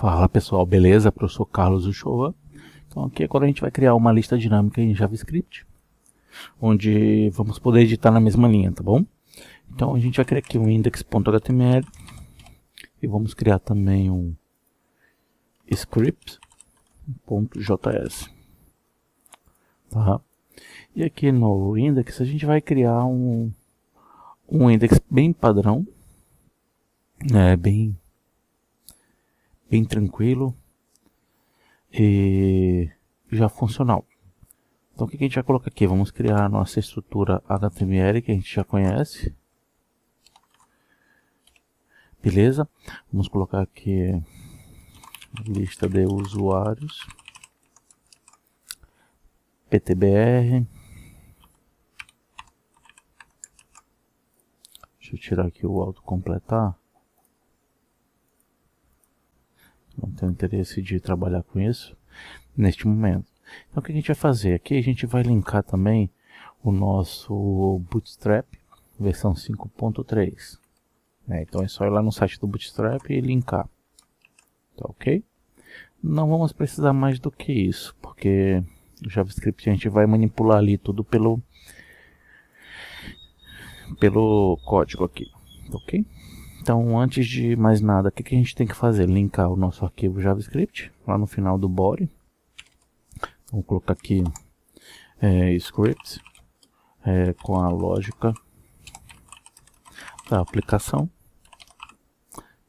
Fala pessoal, beleza? Professor Carlos Uchoa. Então aqui agora a gente vai criar uma lista dinâmica em JavaScript, onde vamos poder editar na mesma linha, tá bom? Então a gente vai criar aqui um index.html e vamos criar também um script.js, tá? E aqui no index a gente vai criar um index bem padrão, né? Bem tranquilo e já funcional. Então o que a gente vai colocar aqui? Vamos criar a nossa estrutura HTML que a gente já conhece. Beleza? Vamos colocar aqui lista de usuários, ptbr. Deixa eu tirar aqui o autocompletar. Não tenho interesse de trabalhar com isso neste momento. Então o que a gente vai fazer? Aqui a gente vai linkar também o nosso Bootstrap versão 5.3. Então é só ir lá no site do Bootstrap e linkar. Tá ok? Não vamos precisar mais do que isso, porque o JavaScript a gente vai manipular ali tudo pelo código aqui. Tá ok? Então, antes de mais nada, o que a gente tem que fazer? Linkar o nosso arquivo JavaScript lá no final do body. Vamos colocar aqui script com a lógica da aplicação.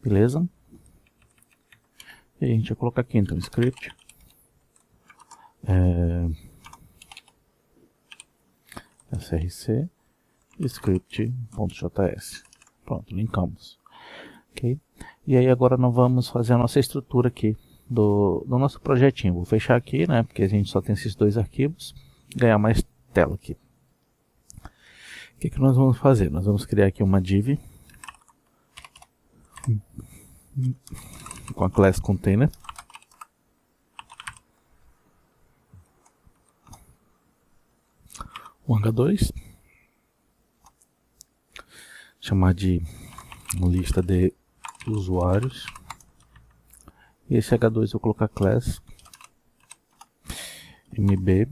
Beleza? E a gente vai colocar aqui então script src script.js. Pronto, linkamos. Ok? E aí agora nós vamos fazer a nossa estrutura aqui do nosso projetinho. Vou fechar aqui, né? Porque a gente só tem esses dois arquivos. Ganhar mais tela aqui. O que nós vamos fazer? Nós vamos criar aqui uma div com a class container. Um H2. Chamar de lista de usuários. E esse H2 eu vou colocar class mb,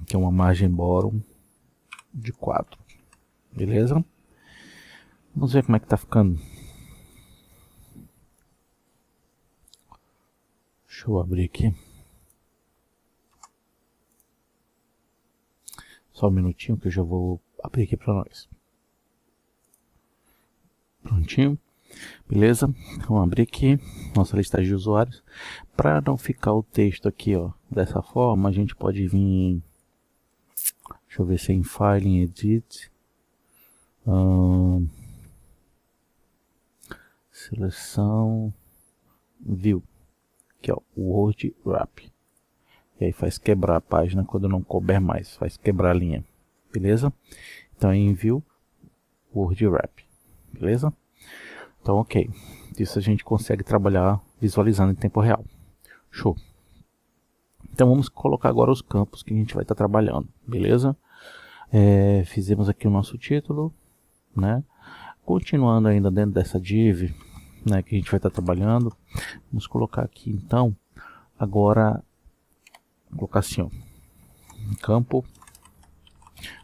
que é uma margem bottom de 4. Beleza? Vamos ver como é que tá ficando. Deixa eu abrir aqui. Só um minutinho que eu já vou abrir aqui para nós. Prontinho. Beleza? Vamos abrir aqui nossa lista de usuários. Para não ficar o texto aqui, ó, dessa forma, a gente pode vir. Deixa eu ver se é em File, em Edit. Seleção. View. Aqui, ó, Word Wrap. E aí faz quebrar a página quando não couber mais. Faz quebrar a linha. Beleza? Então em View, Word Wrap. Beleza? Então ok. Isso a gente consegue trabalhar visualizando em tempo real. Show. Então vamos colocar agora os campos que a gente vai estar trabalhando. Beleza? Fizemos aqui o nosso título, né? Continuando ainda dentro dessa div, né, que a gente vai estar trabalhando, vamos colocar aqui então, agora, vou colocar assim, ó, um campo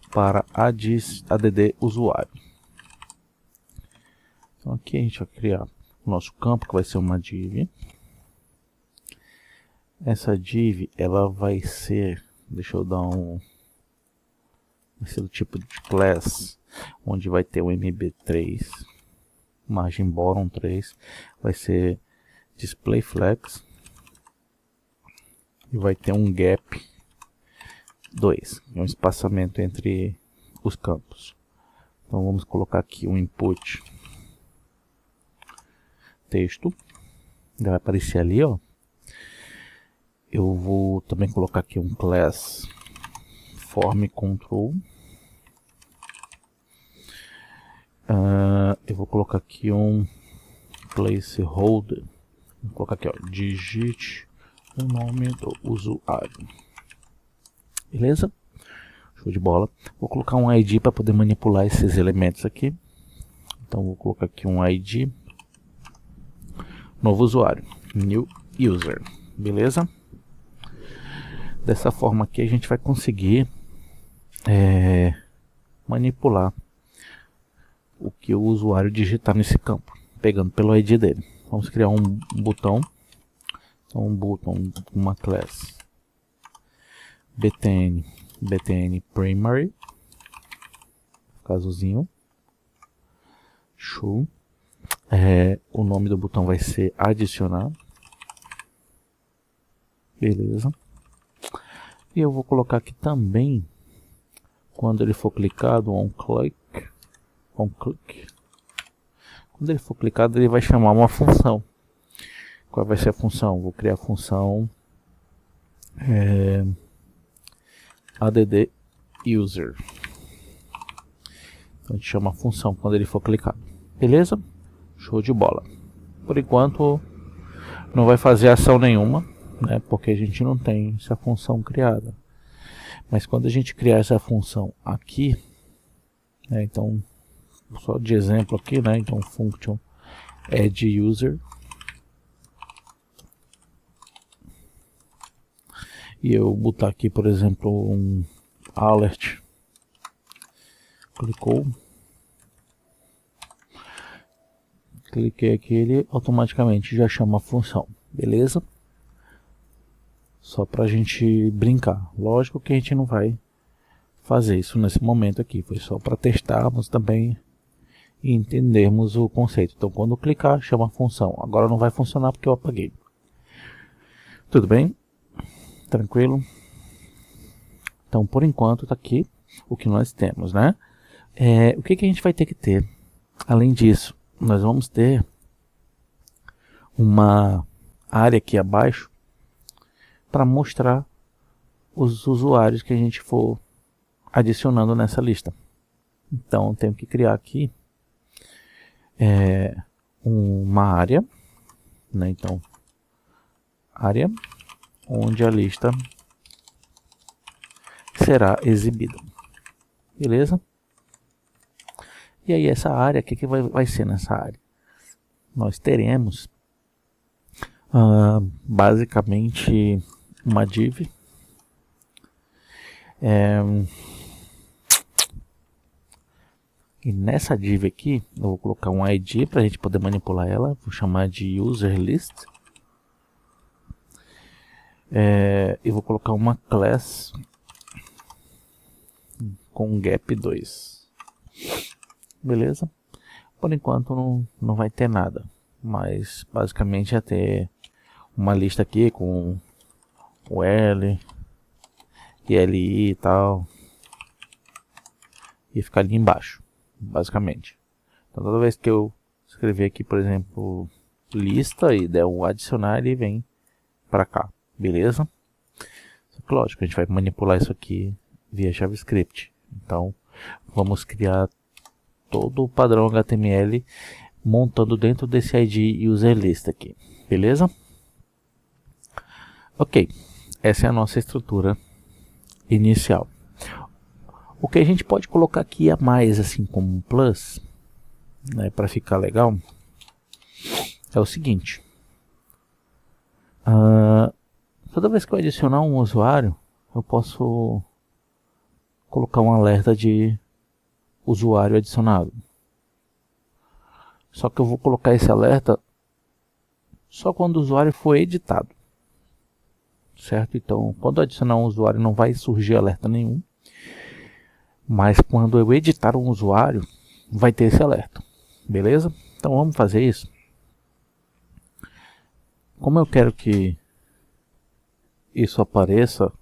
para add usuário. Então aqui a gente vai criar o nosso campo, que vai ser uma div. Essa div, ela vai ser, deixa eu dar vai ser do tipo de class, onde vai ter o mb3, margem bottom 3, vai ser display flex e vai ter um gap 2, é um espaçamento entre os campos. Então vamos colocar aqui um input texto, já vai aparecer ali, ó. Eu vou também colocar aqui um class form control. Eu vou colocar aqui um placeholder. Vou colocar aqui, ó, digite o nome do usuário. Beleza? Show de bola. Vou colocar um ID para poder manipular esses elementos aqui. Então vou colocar aqui um ID, novo usuário, new user, beleza? Dessa forma aqui a gente vai conseguir manipular o que o usuário digitar nesse campo, pegando pelo ID dele. Vamos criar um botão, então um botão, uma class btn primary, casozinho, show. O nome do botão vai ser adicionar, beleza. E eu vou colocar aqui também, quando ele for clicado, on click. Quando ele for clicado, ele vai chamar uma função. Qual vai ser a função? Vou criar a função add user. Então a gente chama a função quando ele for clicado. Beleza? Show de bola. Por enquanto não vai fazer ação nenhuma, né, porque a gente não tem essa função criada. Mas quando a gente criar essa função aqui, né, então só de exemplo aqui, né, então function add user, e eu botar aqui, por exemplo, um alert, clicou, cliquei aqui, ele automaticamente já chama a função, beleza? Só pra gente brincar. Lógico que a gente não vai fazer isso nesse momento aqui, foi só para testarmos também e entendermos o conceito. Então quando eu clicar, chama a função. Agora não vai funcionar porque eu apaguei. Tudo bem? Tranquilo? Então por enquanto tá aqui o que nós temos, né? O que a gente vai ter que ter? Além disso, nós vamos ter uma área aqui abaixo para mostrar os usuários que a gente for adicionando nessa lista. Então eu tenho que criar aqui uma área, né? Então área onde a lista será exibida, beleza? E aí essa área, o que vai ser nessa área? Nós teremos basicamente uma div, e nessa div aqui eu vou colocar um ID para a gente poder manipular ela, vou chamar de user list, e vou colocar uma class com gap 2, beleza? Por enquanto não vai ter nada, mas basicamente é ter uma lista aqui com o L e LI e tal, e ficar ali embaixo, basicamente. Então toda vez que eu escrever aqui, por exemplo, lista e der um adicionar, ele vem para cá, beleza? Só que lógico, a gente vai manipular isso aqui via JavaScript. Então vamos criar todo o padrão HTML montando dentro desse ID user list aqui, beleza? Ok, essa é a nossa estrutura inicial. O que a gente pode colocar aqui a mais, assim como um plus, né, para ficar legal, é o seguinte: toda vez que eu adicionar um usuário, eu posso colocar um alerta de usuário adicionado. Só que eu vou colocar esse alerta só quando o usuário for editado, certo? Então, quando eu adicionar um usuário, não vai surgir alerta nenhum. Mas quando eu editar um usuário, vai ter esse alerta, beleza? Então vamos fazer isso. Como eu quero que isso apareça,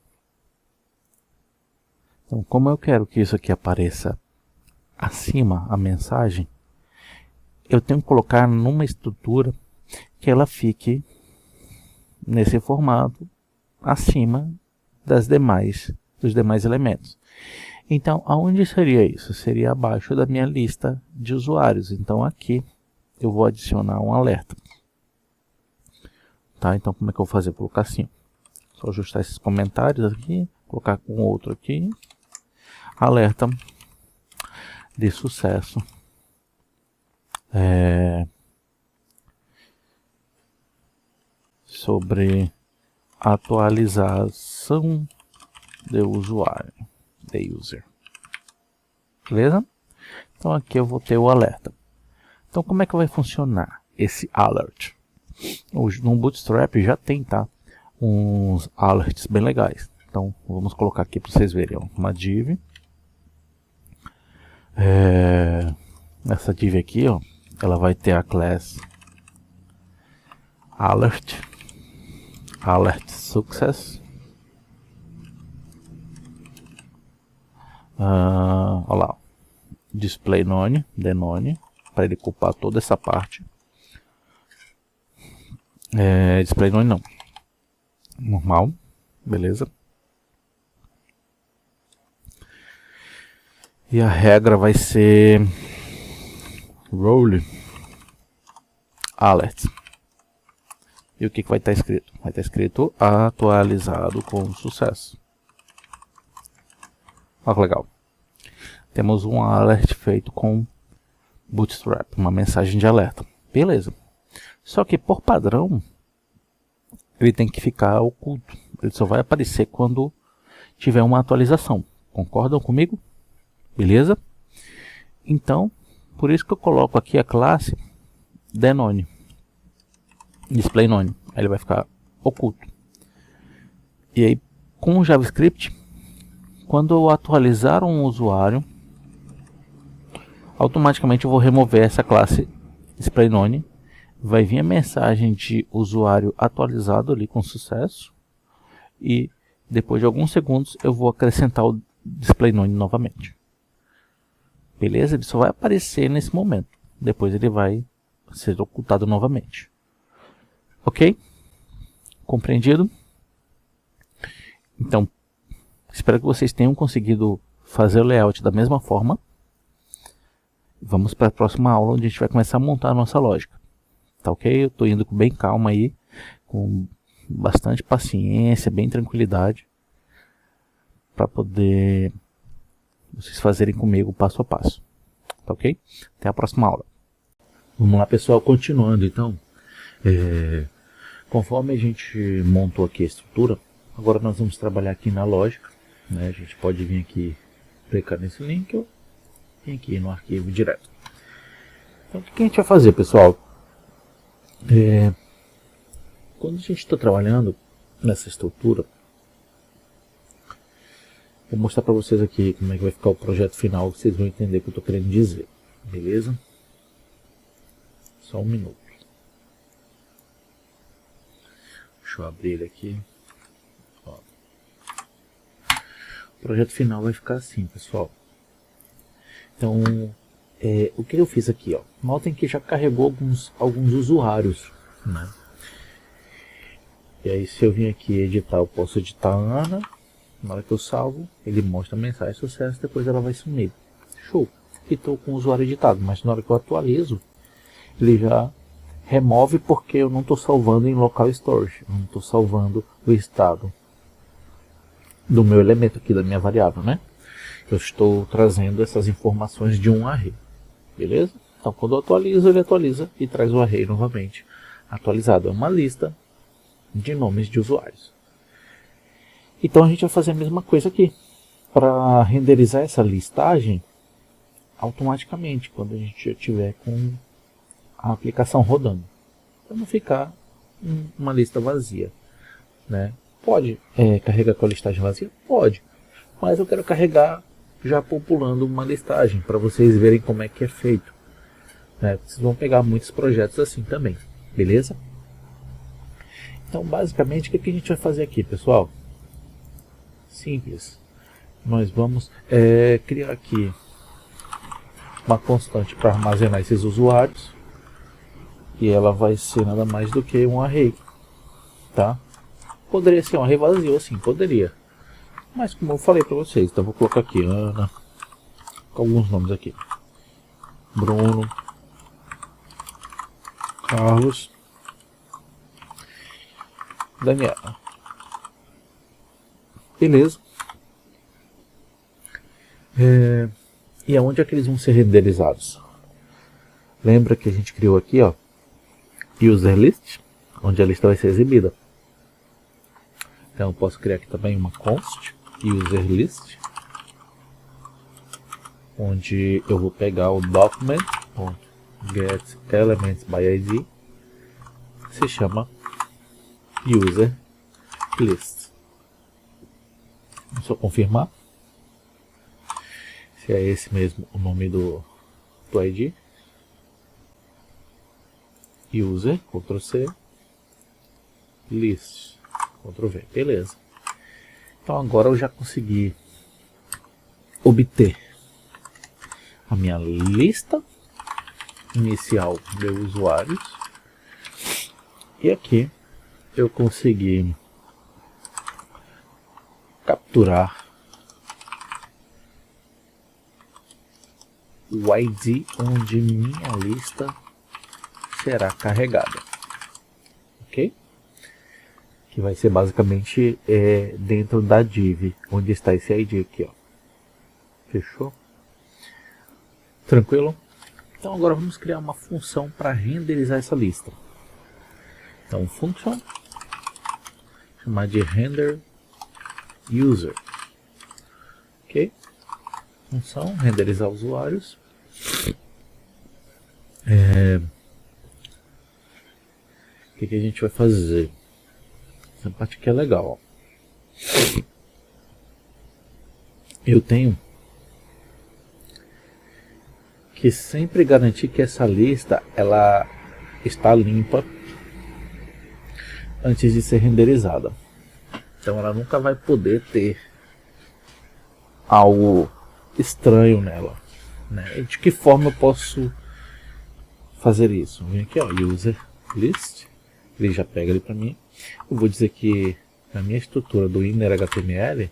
então como eu quero que isso aqui apareça acima, a mensagem, eu tenho que colocar numa estrutura que ela fique nesse formato acima dos demais elementos. Então, aonde seria isso? Seria abaixo da minha lista de usuários. Então, aqui eu vou adicionar um alerta. Tá? Então, como é que eu vou fazer? Vou colocar assim. Só ajustar esses comentários aqui. Colocar com outro aqui. Alerta de sucesso. sobre atualização de usuário, de user. Beleza? Então aqui eu vou ter o alerta. Então como é que vai funcionar esse alert? Hoje no Bootstrap já tem, tá? Uns alerts bem legais. Então vamos colocar aqui para vocês verem, ó, uma div. Essa div aqui, ó, ela vai ter a class alert success. Olha lá, display none, denone, para ele ocupar toda essa parte. Display none não, normal, beleza. E a regra vai ser role alert. E o que vai estar escrito? Vai estar escrito atualizado com sucesso. Olha que legal. Temos um alert feito com Bootstrap, uma mensagem de alerta. Beleza. Só que por padrão, ele tem que ficar oculto. Ele só vai aparecer quando tiver uma atualização. Concordam comigo? Beleza? Então, por isso que eu coloco aqui a classe denone, display none. Aí ele vai ficar oculto. E aí, com o JavaScript, quando eu atualizar um usuário, automaticamente eu vou remover essa classe display none. Vai vir a mensagem de usuário atualizado ali com sucesso. E depois de alguns segundos eu vou acrescentar o display none novamente. Beleza? Ele só vai aparecer nesse momento. Depois ele vai ser ocultado novamente. Ok? Compreendido? Então, espero que vocês tenham conseguido fazer o layout da mesma forma. Vamos para a próxima aula, onde a gente vai começar a montar a nossa lógica. Tá ok? Eu estou indo com bem calma aí, com bastante paciência, bem tranquilidade, para poder vocês fazerem comigo passo a passo. Tá ok? Até a próxima aula. Vamos lá, pessoal, continuando então. Conforme a gente montou aqui a estrutura, agora nós vamos trabalhar aqui na lógica, né? A gente pode vir aqui, clicar nesse link ou vir aqui no arquivo direto. Então o que a gente vai fazer, pessoal? Quando a gente está trabalhando nessa estrutura, vou mostrar para vocês aqui como é que vai ficar o projeto final, vocês vão entender o que eu estou querendo dizer, beleza? Só um minuto. Deixa eu abrir ele aqui. Ó. O projeto final vai ficar assim, pessoal. Então, o que eu fiz aqui, ó? Notem que já carregou alguns usuários, né? E aí, se eu vim aqui editar, eu posso editar a Ana. Na hora que eu salvo, ele mostra a mensagem sucesso, depois ela vai sumir. Show! E estou com o usuário editado, mas na hora que eu atualizo, ele já remove porque eu não estou salvando em local storage. Eu não estou salvando o estado do meu elemento aqui, da minha variável, né? Eu estou trazendo essas informações de um array. Beleza? Então quando eu atualizo, ele atualiza e traz o array novamente atualizado. É uma lista de nomes de usuários. Então a gente vai fazer a mesma coisa aqui. Para renderizar essa listagem automaticamente, quando a gente já tiver com a aplicação rodando. Para não ficar uma lista vazia, né? Pode carregar com a listagem vazia? Pode. Mas eu quero carregar já populando uma listagem, para vocês verem como é que é feito, né? Vocês vão pegar muitos projetos assim também, beleza? Então basicamente o que a gente vai fazer aqui, pessoal? Simples. Nós vamos criar aqui uma constante para armazenar esses usuários. E ela vai ser nada mais do que um array, tá? Poderia ser um array vazio, assim, poderia. Mas como eu falei para vocês, então vou colocar aqui Ana, com alguns nomes aqui. Bruno, Carlos, Daniela. Beleza. E aonde é que eles vão ser renderizados? Lembra que a gente criou aqui, ó, user list, onde a lista vai ser exibida. Então eu posso criar aqui também uma const user list, onde eu vou pegar o document.getElementsById, se chama user list. Vou só confirmar se é esse mesmo o nome do ID. User, Ctrl C, list, Ctrl V, beleza. Então agora eu já consegui obter a minha lista inicial de usuários, e aqui eu consegui capturar o ID onde minha lista será carregada, ok? Que vai ser basicamente dentro da div, onde está esse ID aqui, ó. Fechou? Tranquilo? Então agora vamos criar uma função para renderizar essa lista. Então function, chamar de render user, ok? Função renderizar usuários. O que a gente vai fazer? Essa parte aqui é legal, ó. Eu tenho que sempre garantir que essa lista ela está limpa antes de ser renderizada. Então ela nunca vai poder ter algo estranho nela, né? E de que forma eu posso fazer isso? Vem aqui, ó, user list, ele já pega ali para mim. Eu vou dizer que na minha estrutura do inner HTML,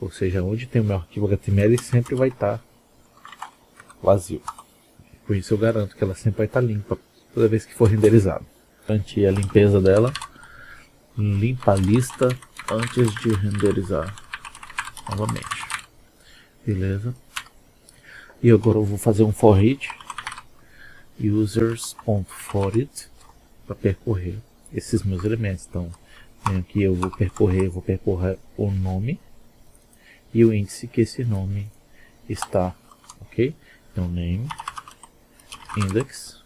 ou seja, onde tem o meu arquivo HTML, sempre vai estar vazio. Com isso eu garanto que ela sempre vai estar limpa toda vez que for renderizado. Garantir a limpeza dela, limpa a lista antes de renderizar novamente. Beleza? E agora eu vou fazer um for each users.forIt para percorrer esses meus elementos. Então, aqui eu vou percorrer o nome e o índice que esse nome está, ok? Então, name, index,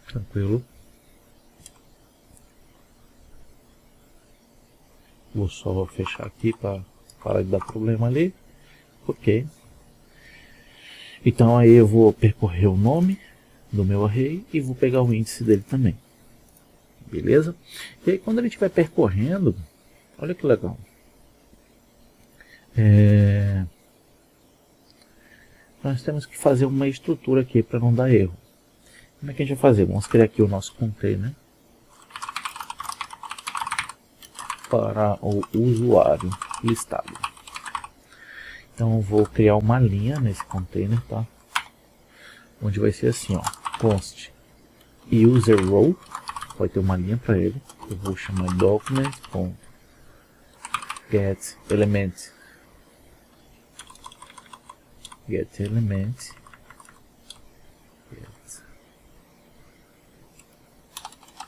tranquilo. Vou só fechar aqui para parar de dar problema ali, ok. Então aí eu vou percorrer o nome do meu array e vou pegar o índice dele também, beleza? E aí quando ele estiver percorrendo, olha que legal, nós temos que fazer uma estrutura aqui para não dar erro. Como é que a gente vai fazer? Vamos criar aqui o nosso container para o usuário listado. Então eu vou criar uma linha nesse container, tá? Onde vai ser assim, ó, const user row, vai ter uma linha para ele. Eu vou chamar document.get element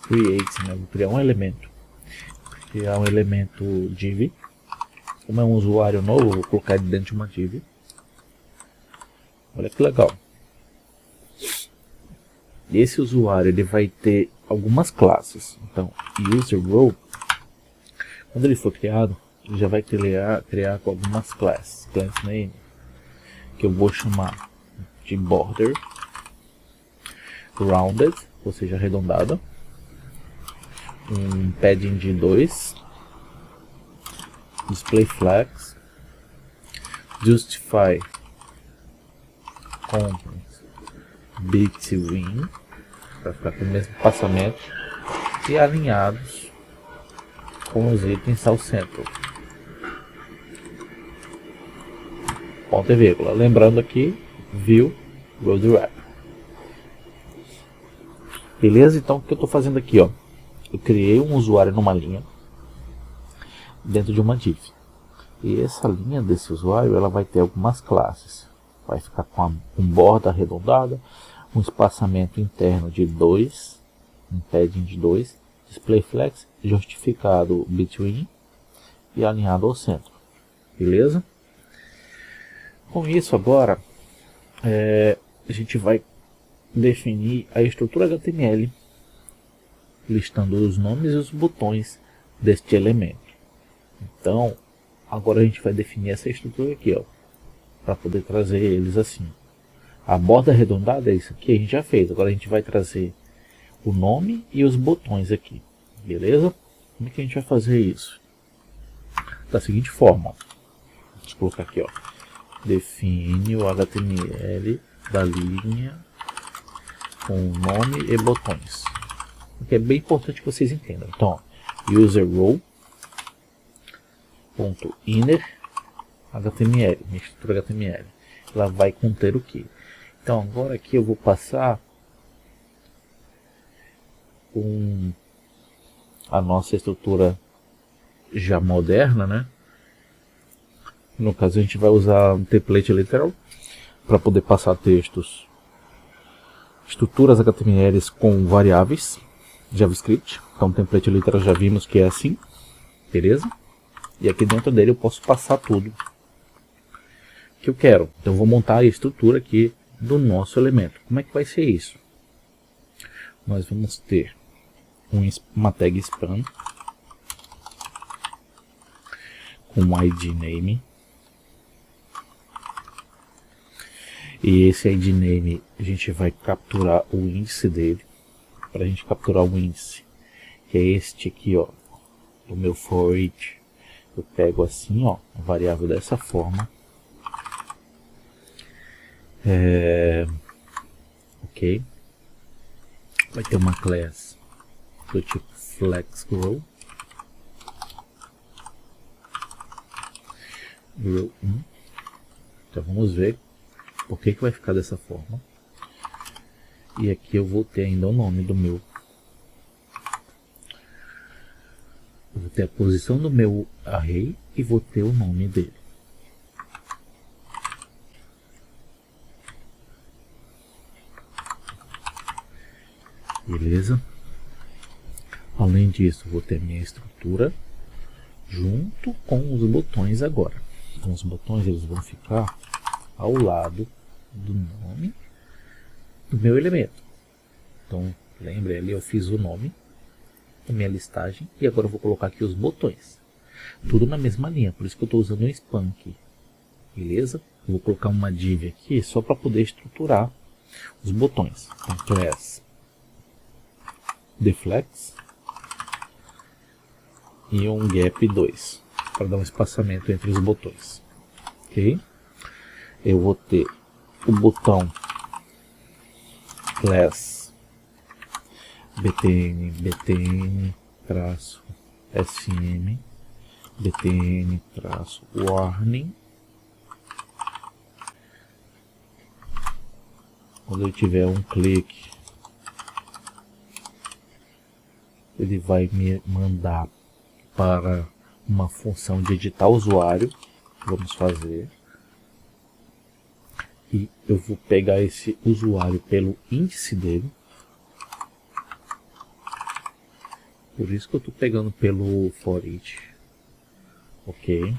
create, né? Vou criar um elemento. Criar um elemento div. Como é um usuário novo, eu vou colocar ele dentro de uma div. Olha que legal. Esse usuário ele vai ter algumas classes. Então, user row, quando ele for criado, ele já vai criar com algumas classes. Class name, que eu vou chamar de border, rounded, ou seja, arredondada, um padding de 2, display flags, justify content between, para ficar com o mesmo passamento, e alinhados com os itens ao centro. Ponto e vírgula. Lembrando aqui, view road wrap. Beleza? Então o que eu estou fazendo aqui, ó? Eu criei um usuário numa linha dentro de uma div. E essa linha desse usuário, ela vai ter algumas classes. Vai ficar com borda arredondada, um espaçamento interno de 2 um padding de 2, display flex, justificado between e alinhado ao centro, beleza? Com isso agora, a gente vai definir a estrutura HTML, listando os nomes e os botões deste elemento. Então, agora a gente vai definir essa estrutura aqui, ó, para poder trazer eles assim. A borda arredondada é isso aqui, a gente já fez. Agora a gente vai trazer o nome e os botões aqui, beleza? Como é que a gente vai fazer isso? Da seguinte forma, ó. Deixa eu colocar aqui, ó. Define o HTML da linha com nome e botões. O que é bem importante que vocês entendam. Então, ó, user role ponto inner HTML, minha estrutura HTML. Ela vai conter o que? Então agora aqui eu vou passar a nossa estrutura já moderna, né? No caso a gente vai usar um template literal para poder passar textos, estruturas HTML com variáveis JavaScript. Então template literal já vimos que é assim, beleza? E aqui dentro dele eu posso passar tudo que eu quero. Então eu vou montar a estrutura aqui do nosso elemento. Como é que vai ser isso? Nós vamos ter uma tag span com id name. E esse id name a gente vai capturar o índice dele. Para a gente capturar o índice, que é este aqui, ó, o meu for each. Eu pego assim, ó, a variável dessa forma. Ok. Vai ter uma class do tipo flexGrow. Grow 1. Então vamos ver por que vai ficar dessa forma. E aqui eu vou ter ainda o nome do meu. Eu vou ter a posição do meu array e vou ter o nome dele. Beleza? Além disso, vou ter minha estrutura junto com os botões agora. Então os botões eles vão ficar ao lado do nome do meu elemento. Então, lembre ali, eu fiz o nome, a minha listagem, e agora eu vou colocar aqui os botões. Tudo na mesma linha, por isso que eu estou usando um span aqui. Beleza? Eu vou colocar uma div aqui só para poder estruturar os botões. Então, class deflex e um gap 2 para dar um espaçamento entre os botões. Ok? Eu vou ter o botão class btn traço sm btn traço warning. Quando eu tiver um clique, ele vai me mandar para uma função de editar usuário. Vamos fazer. E eu vou pegar esse usuário pelo índice dele. Por isso que eu estou pegando pelo for each. Ok.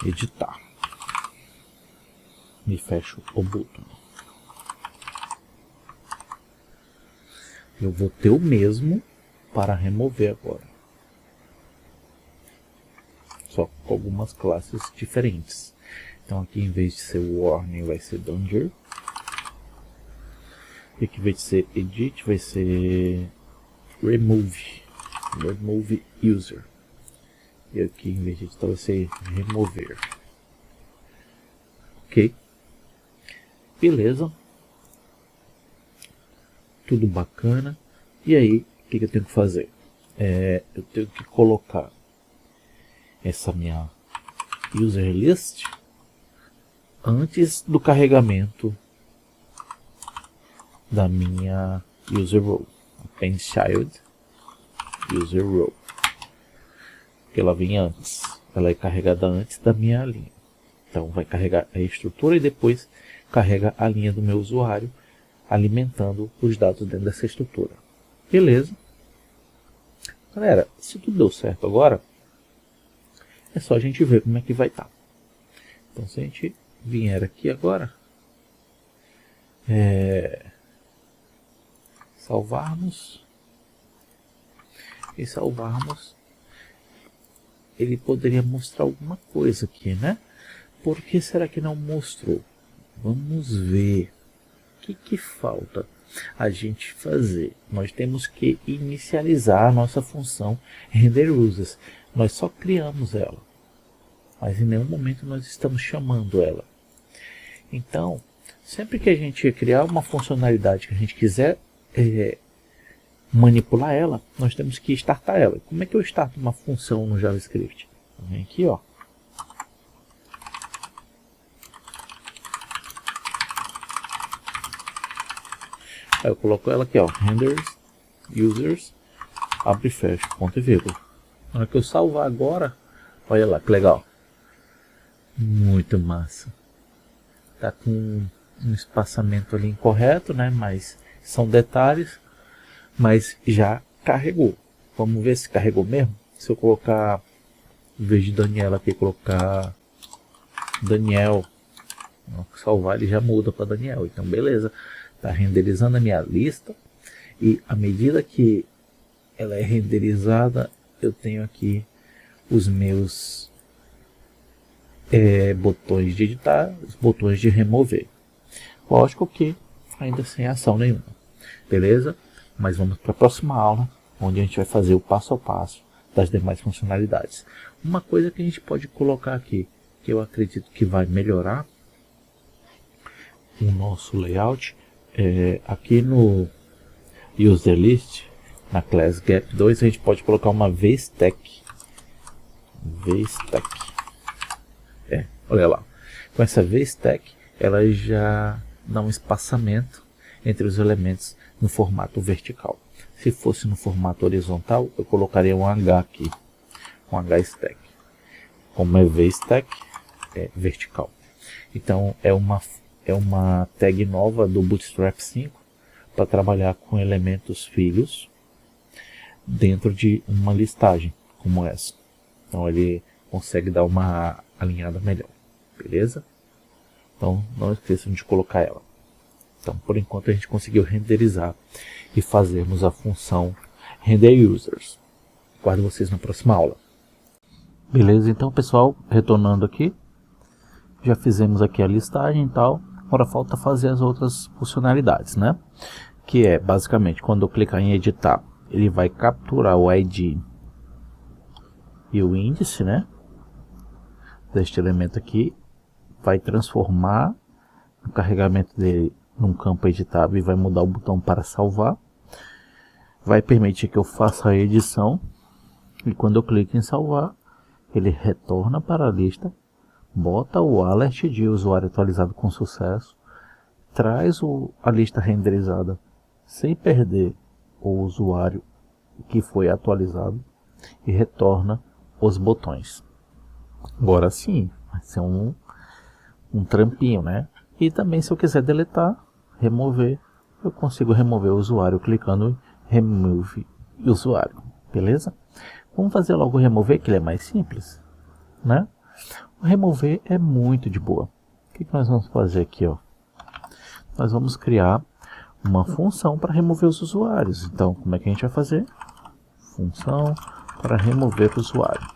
Editar. E fecho o botão. Eu vou ter o mesmo para remover agora. Só com algumas classes diferentes. Então aqui em vez de ser warning vai ser danger. E aqui em vez de ser edit vai ser remove. Remove user. E aqui em vez de editar vai ser remover. Ok. Beleza. Tudo bacana. E aí, o que eu tenho que fazer? Eu tenho que colocar essa minha user list antes do carregamento da minha user role. Append child user role. Porque ela vem antes. Ela é carregada antes da minha linha. Então vai carregar a estrutura e depois carrega a linha do meu usuário alimentando os dados dentro dessa estrutura. Beleza. Galera, se tudo deu certo agora, é só a gente ver como é que vai estar. Então, se a gente vier aqui agora, salvarmos, ele poderia mostrar alguma coisa aqui, né? Por que será que não mostrou? Vamos ver. O que falta a gente fazer? Nós temos que inicializar a nossa função renderUsers. Nós só criamos ela, mas em nenhum momento nós estamos chamando ela. Então, sempre que a gente criar uma funcionalidade que a gente quiser manipular ela, nós temos que startar ela. Como é que eu starto uma função no JavaScript? Vem aqui, ó. Aí eu coloco ela aqui, ó, renders users, abre e fecha, ponto e vírgula. Na hora que eu salvar agora, olha lá que legal. Muito massa. Tá com um espaçamento ali incorreto, né? Mas são detalhes. Mas já carregou. Vamos ver se carregou mesmo. Se eu colocar, em vez de Daniela aqui, colocar Daniel, salvar, ele já muda para Daniel. Então beleza. Está renderizando a minha lista. E à medida que ela é renderizada, eu tenho aqui os meus botões de editar, os botões de remover. Lógico que ainda sem ação nenhuma. Beleza? Mas vamos para a próxima aula, onde a gente vai fazer o passo a passo das demais funcionalidades. Uma coisa que a gente pode colocar aqui, que eu acredito que vai melhorar o nosso layout, aqui no User List, na Class Gap 2, a gente pode colocar uma VStack. Olha lá. Com essa VStack, ela já dá um espaçamento entre os elementos no formato vertical. Se fosse no formato horizontal, eu colocaria um H aqui, um HStack. Como é VStack, é vertical. Então é uma tag nova do Bootstrap 5 para trabalhar com elementos filhos dentro de uma listagem como essa. Então ele consegue dar uma alinhada melhor, beleza? Então não esqueçam de colocar ela. Então por enquanto a gente conseguiu renderizar e fazermos a função renderUsers. Aguardo vocês na próxima aula. Beleza, então pessoal, retornando aqui, já fizemos aqui a listagem e tal. Agora falta fazer as outras funcionalidades, né? Que é basicamente quando eu clicar em editar, ele vai capturar o ID e o índice, né? Deste elemento aqui, vai transformar o carregamento dele num campo editável e vai mudar o botão para salvar. Vai permitir que eu faça a edição e quando eu clico em salvar, ele retorna para a lista, bota o alert de usuário atualizado com sucesso, traz a lista renderizada sem perder o usuário que foi atualizado e retorna os botões. Agora sim, vai ser um trampinho, né? E também se eu quiser deletar, remover, eu consigo remover o usuário clicando em Remove Usuário, beleza? Vamos fazer logo o remover, que ele é mais simples, né? O remover é muito de boa. O que nós vamos fazer aqui, ó? Nós vamos criar uma função para remover os usuários. Então, como é que a gente vai fazer? Função para remover o usuário.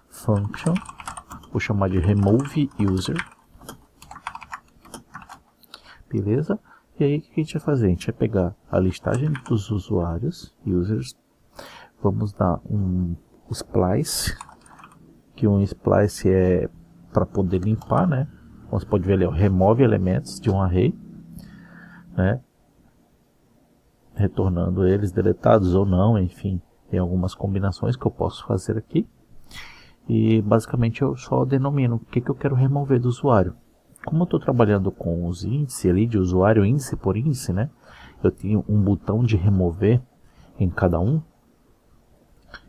Function, vou chamar de remove user. Beleza? E aí o que a gente vai fazer? A gente vai pegar a listagem dos usuários, users, vamos dar um splice, que um splice é para poder limpar, né? Como você pode ver ali, ó, remove elementos de um array, né? Retornando eles deletados ou não, enfim, tem algumas combinações que eu posso fazer aqui. E basicamente eu só denomino o que eu quero remover do usuário. Como eu estou trabalhando com os índices ali de usuário, índice por índice, né? Eu tenho um botão de remover em cada um.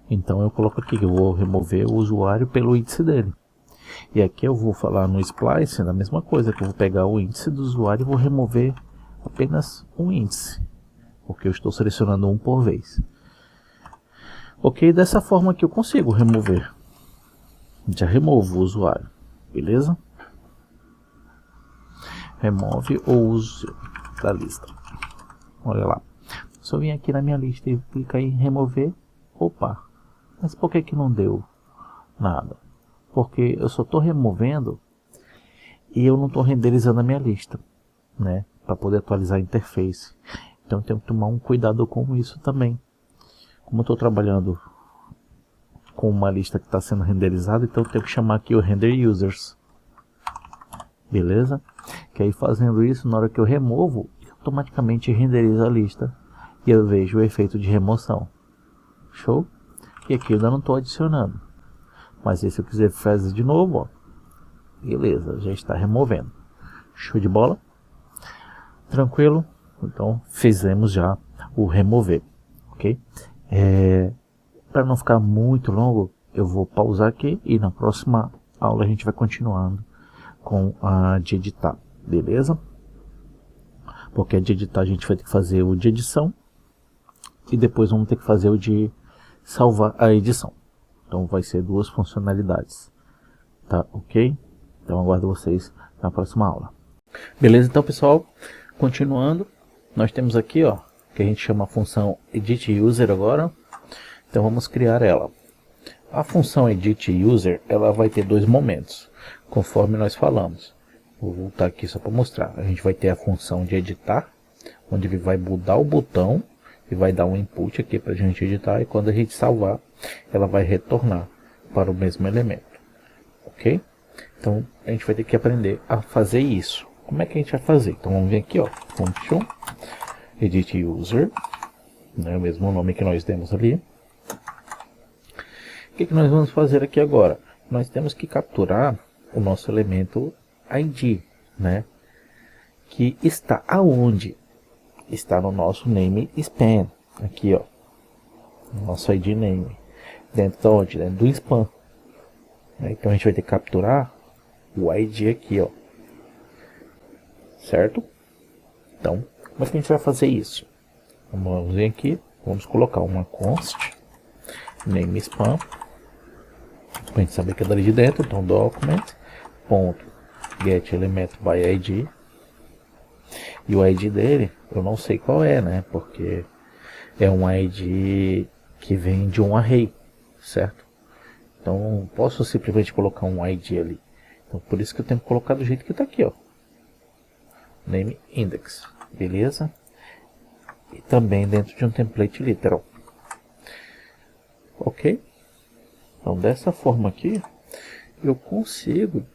Então eu coloco aqui que eu vou remover o usuário pelo índice dele. E aqui eu vou falar no splice, da mesma coisa, que eu vou pegar o índice do usuário e vou remover apenas um índice, porque eu estou selecionando um por vez. Ok, dessa forma que eu consigo remover. Já removo o usuário, beleza? Remove o uso da lista. Olha lá. Se eu vim aqui na minha lista e clicar em remover, opa, mas por que não deu nada? Porque eu só estou removendo e eu não estou renderizando a minha lista, né? Para poder atualizar a interface. Então eu tenho que tomar um cuidado com isso também. Como eu estou trabalhando com uma lista que está sendo renderizada, então eu tenho que chamar aqui o render users. Beleza? Que aí fazendo isso, na hora que eu removo, automaticamente renderiza a lista e eu vejo o efeito de remoção. Show? E aqui eu ainda não estou adicionando. Mas se eu quiser fazer de novo, ó, beleza, já está removendo. Show de bola? Tranquilo? Então fizemos já o remover, ok? Para não ficar muito longo, eu vou pausar aqui e na próxima aula a gente vai continuando com a de editar, beleza? Porque a de editar a gente vai ter que fazer o de edição e depois vamos ter que fazer o de salvar a edição. Então vai ser duas funcionalidades, tá ok? Então aguardo vocês na próxima aula. Beleza, então pessoal, continuando, nós temos aqui, ó, que a gente chama a função edit user agora. Então vamos criar ela. A função edit user, ela vai ter dois momentos, conforme nós falamos. Vou voltar aqui só para mostrar. A gente vai ter a função de editar, onde ele vai mudar o botão e vai dar um input aqui para a gente editar, e quando a gente salvar, ela vai retornar para o mesmo elemento, ok? Então a gente vai ter que aprender a fazer isso. Como é que a gente vai fazer? Então vamos vir aqui, ó, function edit user, né, o mesmo nome que nós demos ali. O que nós vamos fazer aqui agora? Nós temos que capturar o nosso elemento ID, né, que está aonde? Está no nosso name span, aqui, ó, nosso ID name, dentro de onde? Dentro do span. Então a gente vai ter que capturar o ID aqui, ó, certo? Então, como é que a gente vai fazer isso? Vamos vir aqui, vamos colocar uma const name span, para a gente saber que é dali de dentro. Então document ponto get element by ID, e o ID dele eu não sei qual é, né, porque é um ID que vem de um array, certo? Então não posso simplesmente colocar um ID ali. Então por isso que eu tenho que colocar do jeito que está aqui, ó, name index, beleza? E também dentro de um template literal, ok? Então dessa forma aqui eu consigo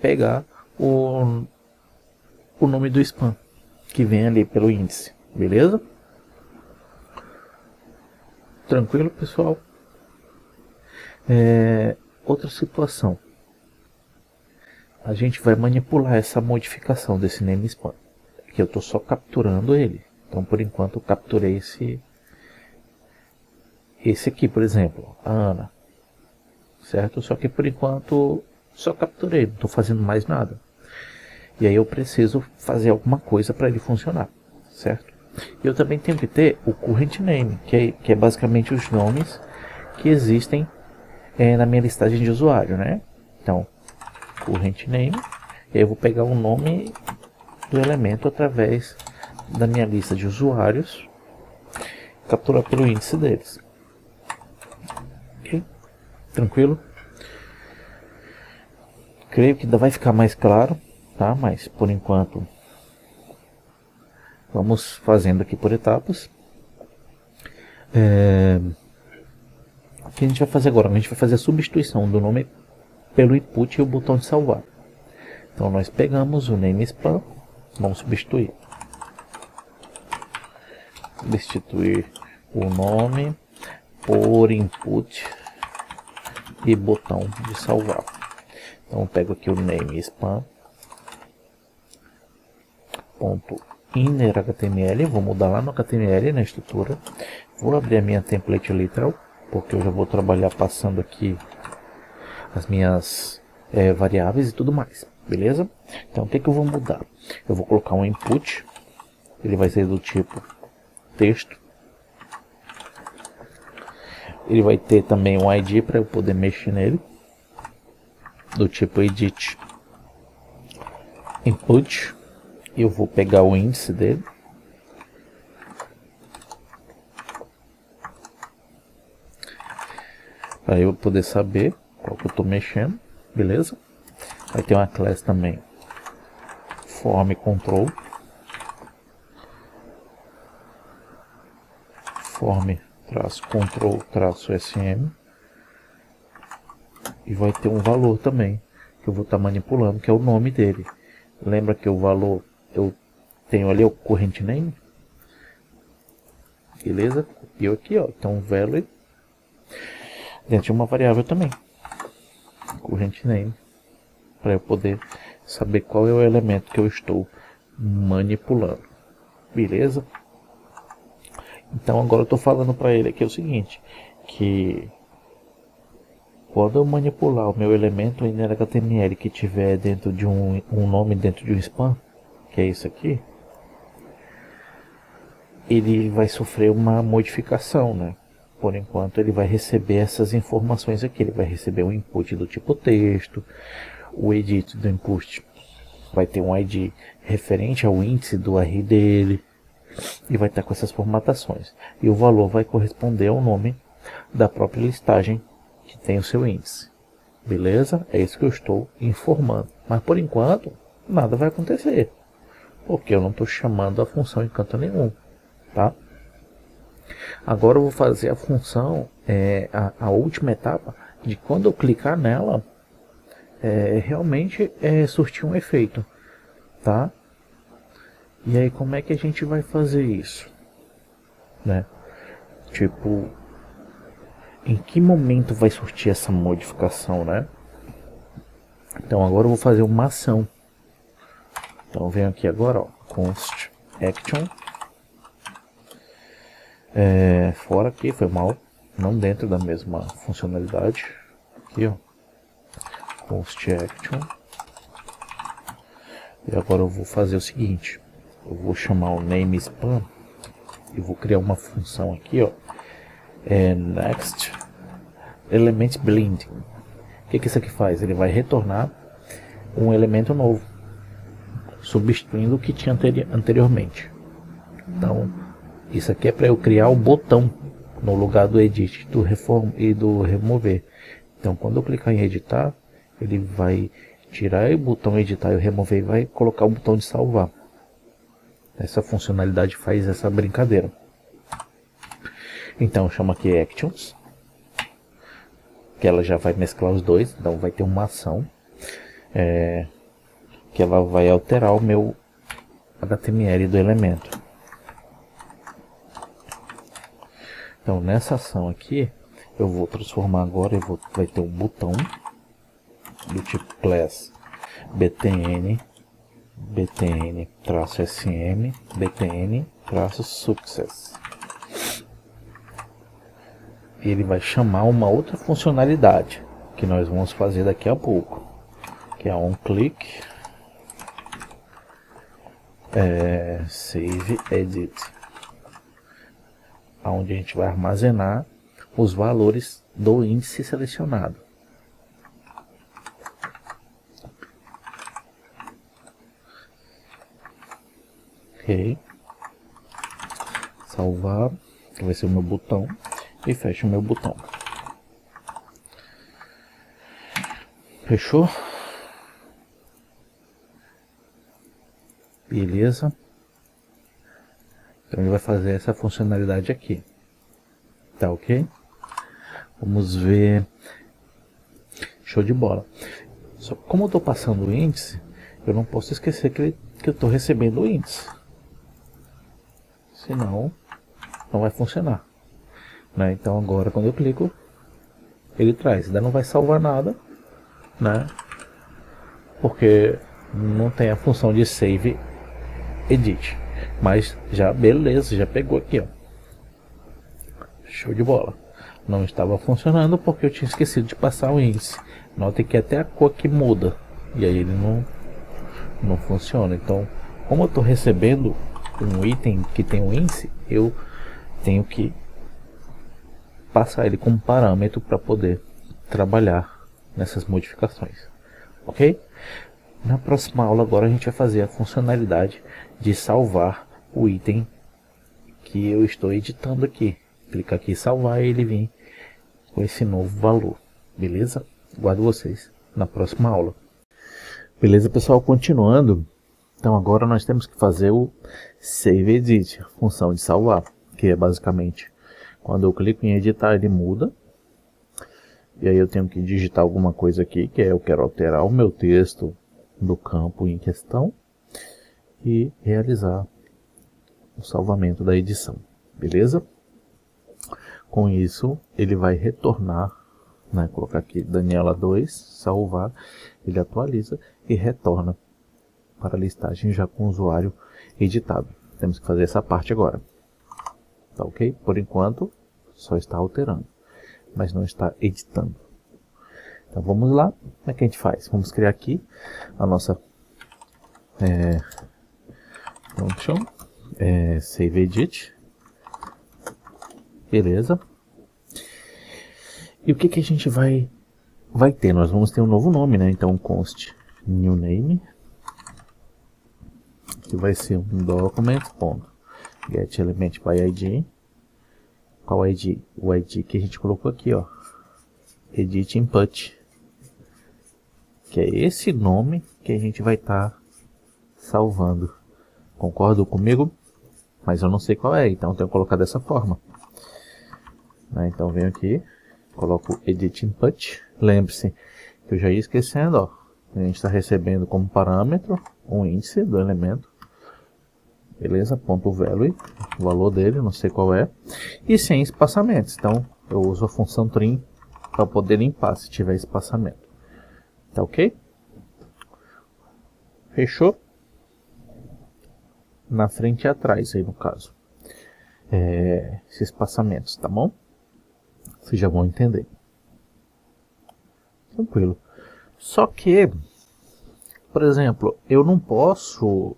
pegar o nome do span que vem ali pelo índice, beleza? Tranquilo, pessoal? Outra situação, a gente vai manipular essa modificação desse name span, que eu estou só capturando ele. Então por enquanto eu capturei esse aqui, por exemplo, a Ana, certo? Só que por enquanto só capturei, não estou fazendo mais nada. E aí eu preciso fazer alguma coisa para ele funcionar, certo? Eu também tenho que ter o current name, que é basicamente os nomes que existem na minha listagem de usuário, né? Então, current name, e aí eu vou pegar o nome do elemento através da minha lista de usuários, capturar pelo índice deles. Ok? Tranquilo? Creio que ainda vai ficar mais claro, tá? Mas por enquanto vamos fazendo aqui por etapas. O que a gente vai fazer agora? A gente vai fazer a substituição do nome pelo input e o botão de salvar. Então nós pegamos o name span, vamos substituir o nome por input e botão de salvar. Então eu pego aqui o name span ponto inner HTML, vou mudar lá no HTML na estrutura, vou abrir a minha template literal, porque eu já vou trabalhar passando aqui as minhas variáveis e tudo mais. beleza? Então o que eu vou mudar? Eu vou colocar um input, ele vai ser do tipo texto. Ele vai ter também um ID para eu poder mexer nele, do tipo edit input. Eu vou pegar o índice dele, para eu poder saber qual que eu estou mexendo, beleza? Vai ter uma class também, form control, form control -sm, e vai ter um valor também que eu vou estar manipulando, que é o nome dele. Lembra que o valor eu tenho ali o current name, beleza? Copio aqui, ó, então value dentro de uma variável também, current name, para eu poder saber qual é o elemento que eu estou manipulando, beleza? Então agora eu estou falando para ele aqui o seguinte, que quando eu manipular o meu elemento em HTML que tiver dentro de um nome dentro de um span, que é isso aqui, ele vai sofrer uma modificação, né? Por enquanto ele vai receber essas informações aqui, ele vai receber um input do tipo texto, o edit do input vai ter um ID referente ao índice do array dele, e vai estar com essas formatações, e o valor vai corresponder ao nome da própria listagem que tem o seu índice, beleza? É isso que eu estou informando, mas por enquanto nada vai acontecer, porque eu não estou chamando a função em canto nenhum, tá? Agora eu vou fazer a função, a última etapa, de quando eu clicar nela, realmente surtir um efeito, tá? E aí como é que a gente vai fazer isso, né? Tipo, em que momento vai surtir essa modificação, né? Então agora eu vou fazer uma ação. Então eu venho aqui agora, ó, const action, fora aqui, foi mal, não dentro da mesma funcionalidade, aqui ó, const action, e agora eu vou fazer o seguinte, eu vou chamar o name span, e vou criar uma função aqui ó, next element blending. O que isso aqui faz? Ele vai retornar um elemento novo, substituindo o que tinha anteriormente. Então isso aqui é para eu criar o botão no lugar do edit, do reform e do remover. Então quando eu clicar em editar, ele vai tirar o botão editar e remover e vai colocar o botão de salvar. Essa funcionalidade faz essa brincadeira. Então chama aqui actions, que ela já vai mesclar os dois, então vai ter uma ação que ela vai alterar o meu HTML do elemento. Então nessa ação aqui eu vou transformar agora, vai ter um botão do tipo class btn -sm btn-success. E ele vai chamar uma outra funcionalidade que nós vamos fazer daqui a pouco, que é um click save edit, onde a gente vai armazenar os valores do índice selecionado. Ok, salvar, que vai ser o meu botão, e fecha o meu botão. Fechou? Beleza? Então ele vai fazer essa funcionalidade aqui. Tá ok? Vamos ver. Show de bola. Só como eu estou passando o índice, eu não posso esquecer que eu estou recebendo o índice. Senão não vai funcionar, né? Então agora quando eu clico, ele traz, ainda não vai salvar nada, né? Porque não tem a função de save edit, mas já beleza, já pegou aqui, ó. Show de bola. Não estava funcionando porque eu tinha esquecido de passar o índice. Notem que até a cor aqui muda, e aí ele não funciona. Então, como eu estou recebendo um item que tem um índice, eu tenho que passar ele como parâmetro para poder trabalhar nessas modificações, ok? Na próxima aula agora a gente vai fazer a funcionalidade de salvar o item que eu estou editando aqui. Clicar aqui em salvar e ele vem com esse novo valor, beleza? Guardo vocês na próxima aula. Beleza, pessoal? Continuando. Então agora nós temos que fazer o Save Edit, função de salvar, que é basicamente quando eu clico em editar ele muda. E aí eu tenho que digitar alguma coisa aqui, que é eu quero alterar o meu texto do campo em questão e realizar o salvamento da edição, beleza? Com isso ele vai retornar, né, colocar aqui Daniela 2, salvar, ele atualiza e retorna para a listagem já com o usuário editado. Temos que fazer essa parte agora, tá ok? Por enquanto só está alterando, mas não está editando. Então vamos lá, como é que a gente faz? Vamos criar aqui a nossa function, save edit, beleza. E o que a gente vai ter? Nós vamos ter um novo nome, né? Então const new name, que vai ser um document.getElementById. Qual ID? O ID que a gente colocou aqui, ó, edit input, que é esse nome que a gente vai estar salvando. Concordam comigo? Mas eu não sei qual é, então eu tenho que colocar dessa forma, né? Então venho aqui, coloco edit input. Lembre-se que eu já ia esquecendo, ó, a gente está recebendo como parâmetro um índice do elemento, beleza? Ponto value, o valor dele, não sei qual é, e sem espaçamentos. Então eu uso a função trim para poder limpar se tiver espaçamento, tá ok? Fechou? Na frente e atrás aí no caso, esses espaçamentos, tá bom? Vocês já vão entender. Tranquilo. Só que, por exemplo, eu não posso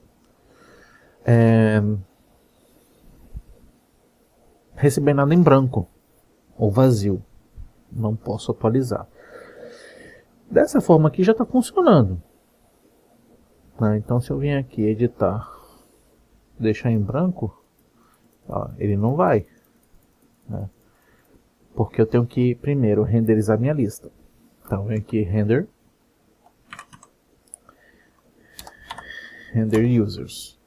receber nada em branco ou vazio. Não posso atualizar. Dessa forma aqui já está funcionando, né? Então se eu vim aqui editar, deixar em branco, ó, ele não vai, né? Porque eu tenho que primeiro renderizar minha lista. Então eu venho aqui render users,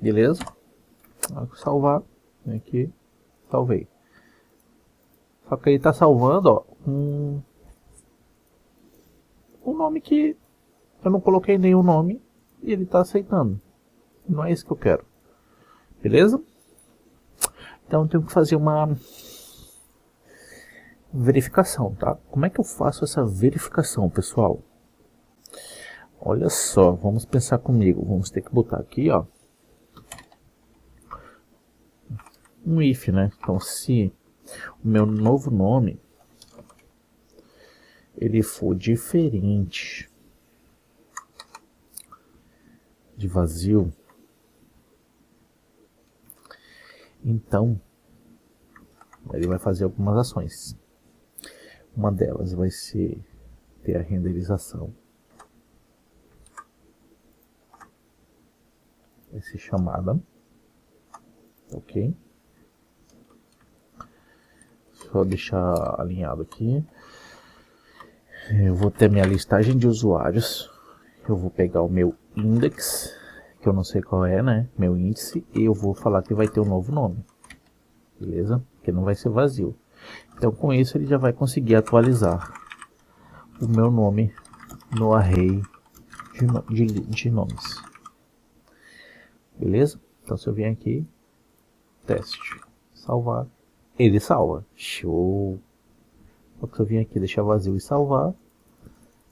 beleza? Vou salvar, vem aqui, salvei. Só que ele está salvando, ó, um nome que eu não coloquei nenhum nome e ele está aceitando. Não é isso que eu quero, beleza? Então eu tenho que fazer uma verificação, tá? Como é que eu faço essa verificação, pessoal? Olha só, vamos pensar comigo. Vamos ter que botar aqui, ó, um if, né? Então se o meu novo nome ele for diferente de vazio, então ele vai fazer algumas ações. Uma delas vai ser ter a renderização, vai ser chamada, ok? Só deixar alinhado aqui. Eu vou ter minha listagem de usuários. Eu vou pegar o meu index, que eu não sei qual é, né? Meu índice, e eu vou falar que vai ter um novo nome, beleza? Que não vai ser vazio. Então com isso ele já vai conseguir atualizar o meu nome no array de nomes, beleza? Então se eu vier aqui, teste, salvar, ele salva, show. Só que se eu vier aqui deixar vazio e salvar,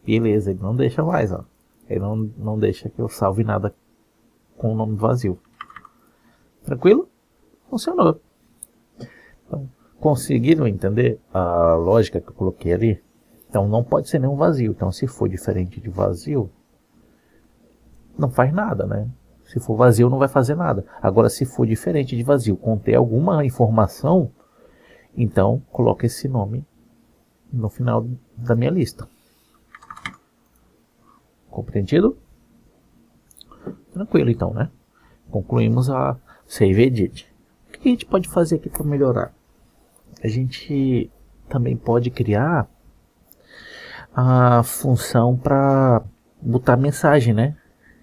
beleza, ele não deixa mais, ó. Ele não deixa que eu salve nada com o nome vazio. Tranquilo? Funcionou. Então, conseguiram entender a lógica que eu coloquei ali? Então não pode ser nenhum vazio. Então se for diferente de vazio, não faz nada, né? Se for vazio não vai fazer nada. Agora se for diferente de vazio, conter alguma informação, então coloque esse nome no final da minha lista. Compreendido? Tranquilo então, né? Concluímos a Save Edit. O que a gente pode fazer aqui para melhorar? A gente também pode criar a função para botar mensagem, né,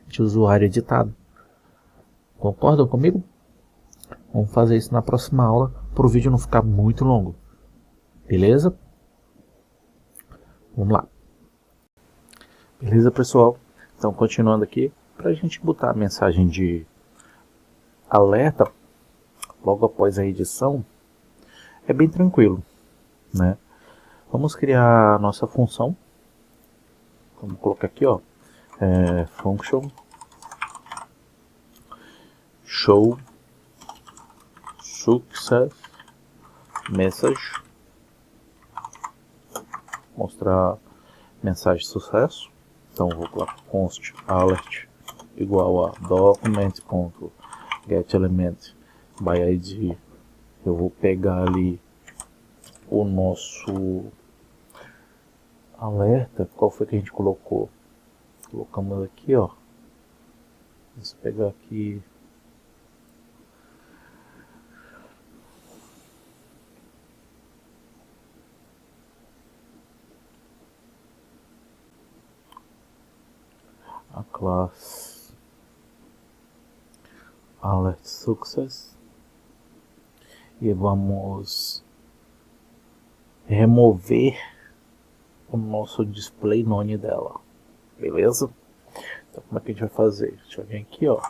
de usuário editado. Concordam comigo? Vamos fazer isso na próxima aula para o vídeo não ficar muito longo. Beleza? Vamos lá. Beleza, pessoal? Então, continuando aqui, para a gente botar a mensagem de alerta logo após a edição, é bem tranquilo, né? Vamos criar a nossa função. Vamos colocar aqui, ó, function show success message, mostrar mensagem de sucesso. Então vou colocar const alert igual a document.getElement by id. Eu vou pegar ali o nosso alerta. Qual foi que a gente colocou? Colocamos aqui, ó. Vamos pegar aqui. A classe alert success. E vamos remover o nosso display none dela, beleza? Então como é que a gente vai fazer? A gente vai vir aqui, ó,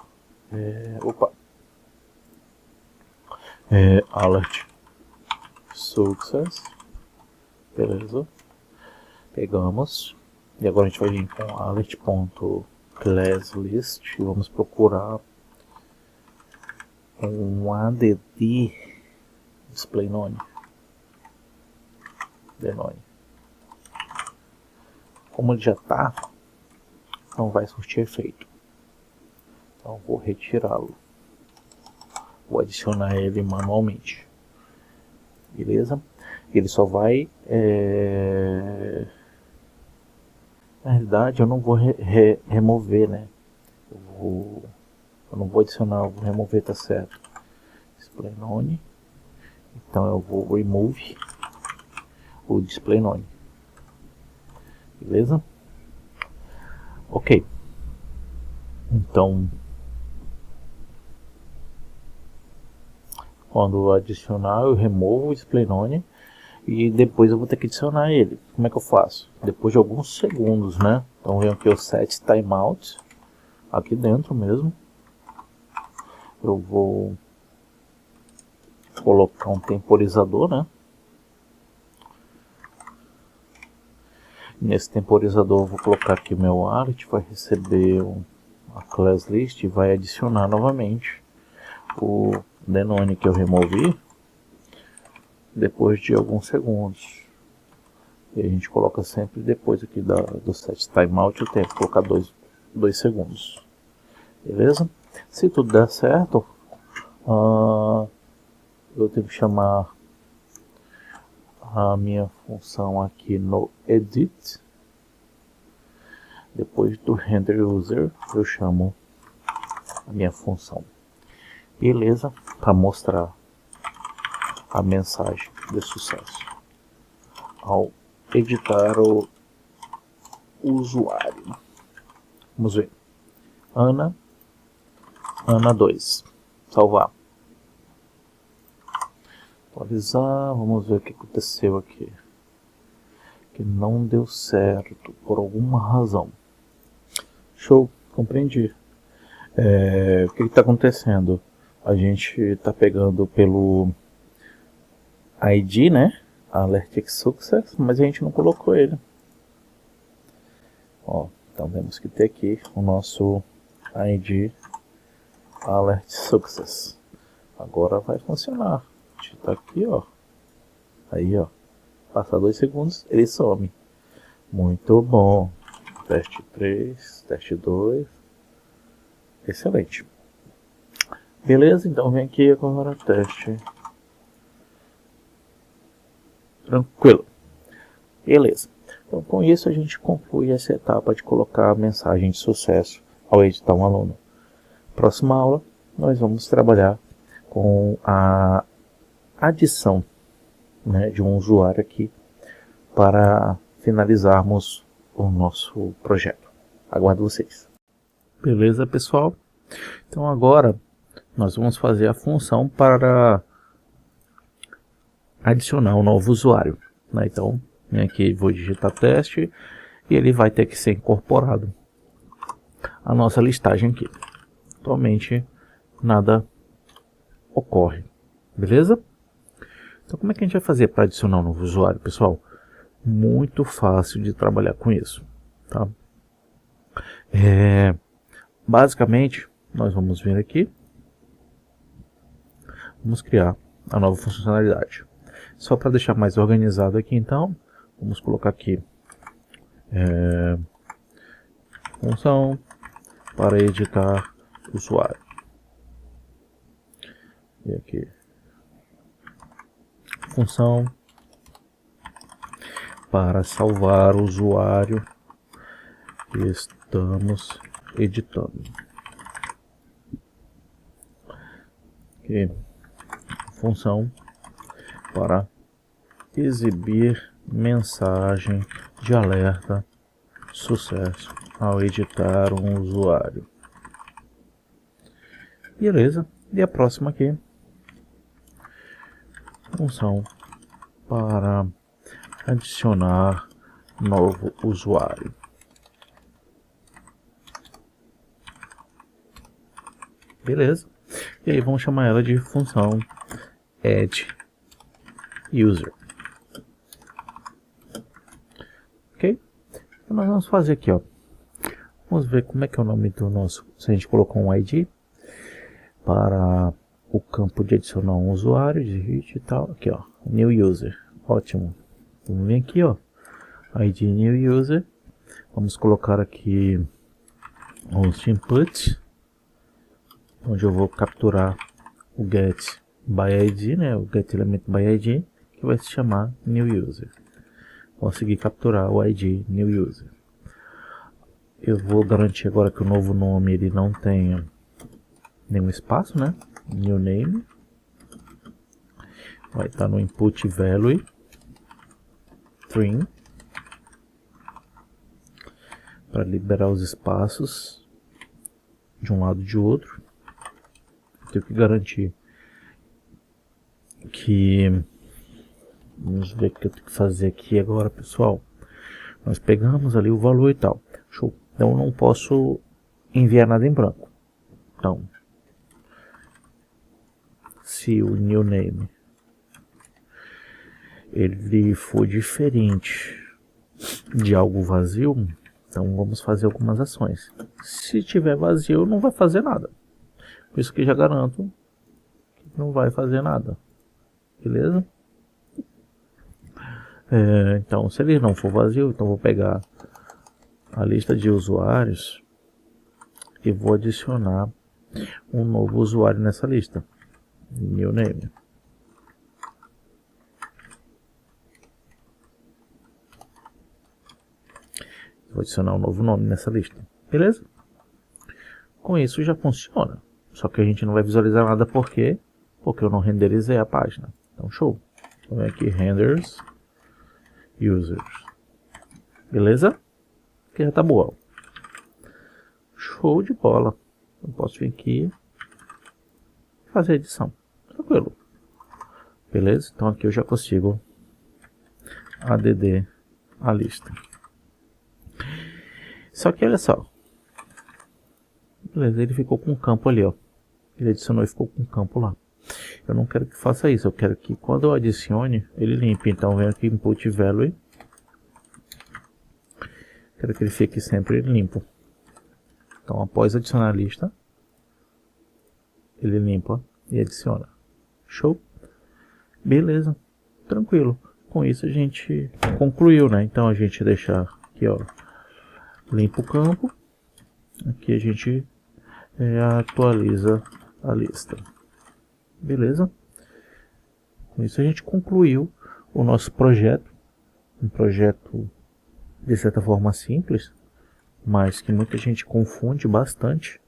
alert success, beleza? Pegamos e agora a gente vai vir com alert.classList e vamos procurar um add display none, denone. Como ele já está, não vai surtir efeito. Então vou retirá-lo. Vou adicionar ele manualmente. Beleza? Ele só vai... Na realidade eu não vou remover, né? Eu não vou adicionar, eu vou remover, tá certo. Display none. Então eu vou remove o display none. Beleza? Ok. Então, quando adicionar, eu removo o display none e depois eu vou ter que adicionar ele. Como é que eu faço? Depois de alguns segundos, né? Então vem aqui o set timeout, aqui dentro mesmo. Eu vou colocar um temporizador, né? Nesse temporizador eu vou colocar aqui o meu alert, vai receber a class list e vai adicionar novamente o denone que eu removi depois de alguns segundos. E a gente coloca sempre depois aqui do set timeout o tempo, colocar 2 segundos. Beleza? Se tudo der certo, eu tenho que chamar a minha função aqui no edit. Depois do render user eu chamo a minha função. Beleza? Para mostrar a mensagem de sucesso ao editar o usuário. Vamos ver. Ana 2. Salvar. Atualizar. Vamos ver o que aconteceu aqui. Que não deu certo por alguma razão. Show, compreendi. O que está acontecendo? A gente está pegando pelo ID, né? Alert Success, mas a gente não colocou ele. Ó, então temos que ter aqui o nosso ID Alert Success. Agora vai funcionar. A gente tá aqui, ó. Aí, ó. Passar 2 segundos, ele some. Muito bom. Teste 3, teste 2. Excelente. Beleza, então vem aqui agora, teste. Tranquilo. Beleza. Então com isso a gente conclui essa etapa de colocar a mensagem de sucesso ao editar um aluno. Próxima aula, nós vamos trabalhar com a adição, né, de um usuário aqui para finalizarmos o nosso projeto. Aguardo vocês. Beleza, pessoal? Então agora nós vamos fazer a função para adicionar um novo usuário, né? Então, aqui vou digitar teste e ele vai ter que ser incorporado à nossa listagem aqui. Atualmente nada ocorre, beleza? Então como é que a gente vai fazer para adicionar um novo usuário, pessoal? Muito fácil de trabalhar com isso, tá? Basicamente, nós vamos vir aqui, vamos criar a nova funcionalidade. Só para deixar mais organizado aqui, então, vamos colocar aqui função para editar usuário. E aqui, função para salvar o usuário que estamos editando. Aqui, função para exibir mensagem de alerta sucesso ao editar um usuário. Beleza. E a próxima aqui, função para adicionar novo usuário. Beleza. E aí vamos chamar ela de função add user. Ok? Então nós vamos fazer aqui, ó. Vamos ver como é que é o nome do nosso. Se a gente colocou um ID para o campo de adicionar um usuário, digite e tal. Aqui, ó, new user. Ótimo. Vamos vir aqui, ó, ID new user. Vamos colocar aqui os inputs, onde eu vou capturar o get by ID, né, o get element by ID, que vai se chamar new user. Consegui capturar o ID new user. Eu vou garantir agora que o novo nome ele não tenha nenhum espaço, né? New name vai estar no input value string para liberar os espaços de um lado e de outro. Tenho que garantir que, vamos ver o que eu tenho que fazer aqui agora, pessoal. Nós pegamos ali o valor e tal. Show. Então eu não posso enviar nada em branco. Então, se o new name ele for diferente de algo vazio, então vamos fazer algumas ações. Se tiver vazio, não vai fazer nada. Por isso que já garanto que não vai fazer nada. Beleza? Então, se ele não for vazio, então vou pegar a lista de usuários e vou adicionar um novo usuário nessa lista. New name. Vou adicionar um novo nome nessa lista. Beleza? Com isso já funciona. Só que a gente não vai visualizar nada porque eu não renderizei a página. Então show. Então aqui renders users. Beleza? Aqui já tá boa. Show de bola. Eu posso vir aqui e fazer a edição. Tranquilo. Beleza? Então aqui eu já consigo add a lista. Só que olha só. Beleza, ele ficou com um campo ali, ó. Ele adicionou e ficou com um campo lá. Eu não quero que faça isso. Eu quero que quando eu adicione, ele limpe. Então vem aqui input value. Quero que ele fique sempre limpo. Então após adicionar a lista, ele limpa e adiciona. Show? Beleza. Tranquilo. Com isso a gente concluiu, né? Então a gente deixa Aqui, ó, limpa o campo. Aqui a gente atualiza a lista. Beleza? Com isso a gente concluiu o nosso projeto. Um projeto de certa forma simples, mas que muita gente confunde bastante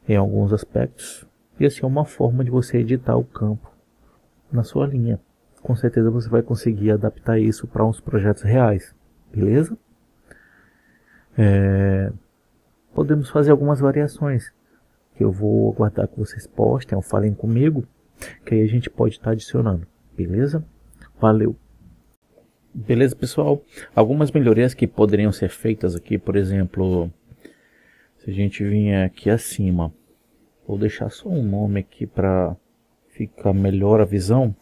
em alguns aspectos. E assim é uma forma de você editar o campo na sua linha. Com certeza você vai conseguir adaptar isso para uns projetos reais. Beleza? Podemos fazer algumas variações que eu vou aguardar que vocês postem ou falem comigo, que aí a gente pode estar adicionando. Beleza? Valeu! Beleza, pessoal? Algumas melhorias que poderiam ser feitas aqui, por exemplo, se a gente vier aqui acima, vou deixar só um nome aqui para ficar melhor a visão.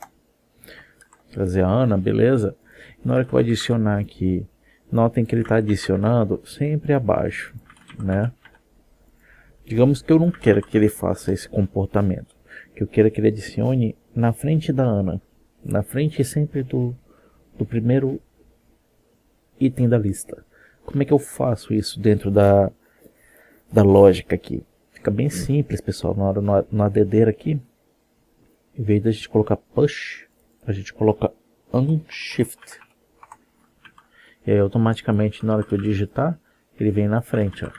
Trazer a Ana, beleza? Na hora que eu adicionar aqui, notem que ele está adicionando sempre abaixo, né? Digamos que eu não quero que ele faça esse comportamento, que eu quero que ele adicione na frente da Ana, na frente sempre do primeiro item da lista. Como é que eu faço isso dentro da lógica aqui? Fica bem simples, pessoal. Na hora no ADD aqui, em vez de a gente colocar push, a gente coloca unshift. E aí automaticamente na hora que eu digitar, ele vem na frente, ó.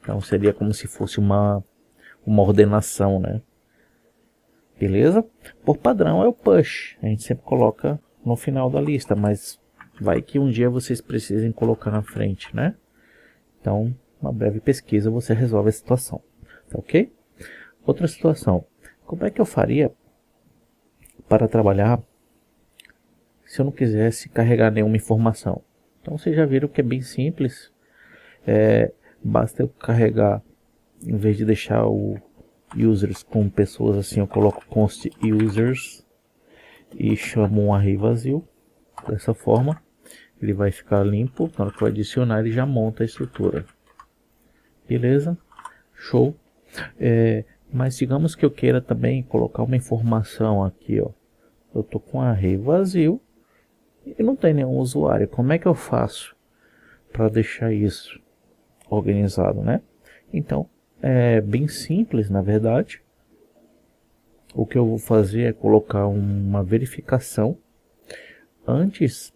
Então seria como se fosse uma ordenação, né? Beleza? Por padrão é o push. A gente sempre coloca no final da lista, mas vai que um dia vocês precisem colocar na frente, né? Então, uma breve pesquisa você resolve a situação. Tá ok? Outra situação. Como é que eu faria para trabalhar se eu não quisesse carregar nenhuma informação? Então vocês já viram que é bem simples. Basta eu carregar, em vez de deixar o users com pessoas assim, eu coloco const users e chamo um array vazio. Dessa forma ele vai ficar limpo. Na hora que eu adicionar, ele já monta a estrutura. Beleza? Show. Mas digamos que eu queira também colocar uma informação aqui, ó. Eu tô com um array vazio e não tem nenhum usuário. Como é que eu faço para deixar isso organizado, né? Então é bem simples, na verdade. O que eu vou fazer é colocar uma verificação antes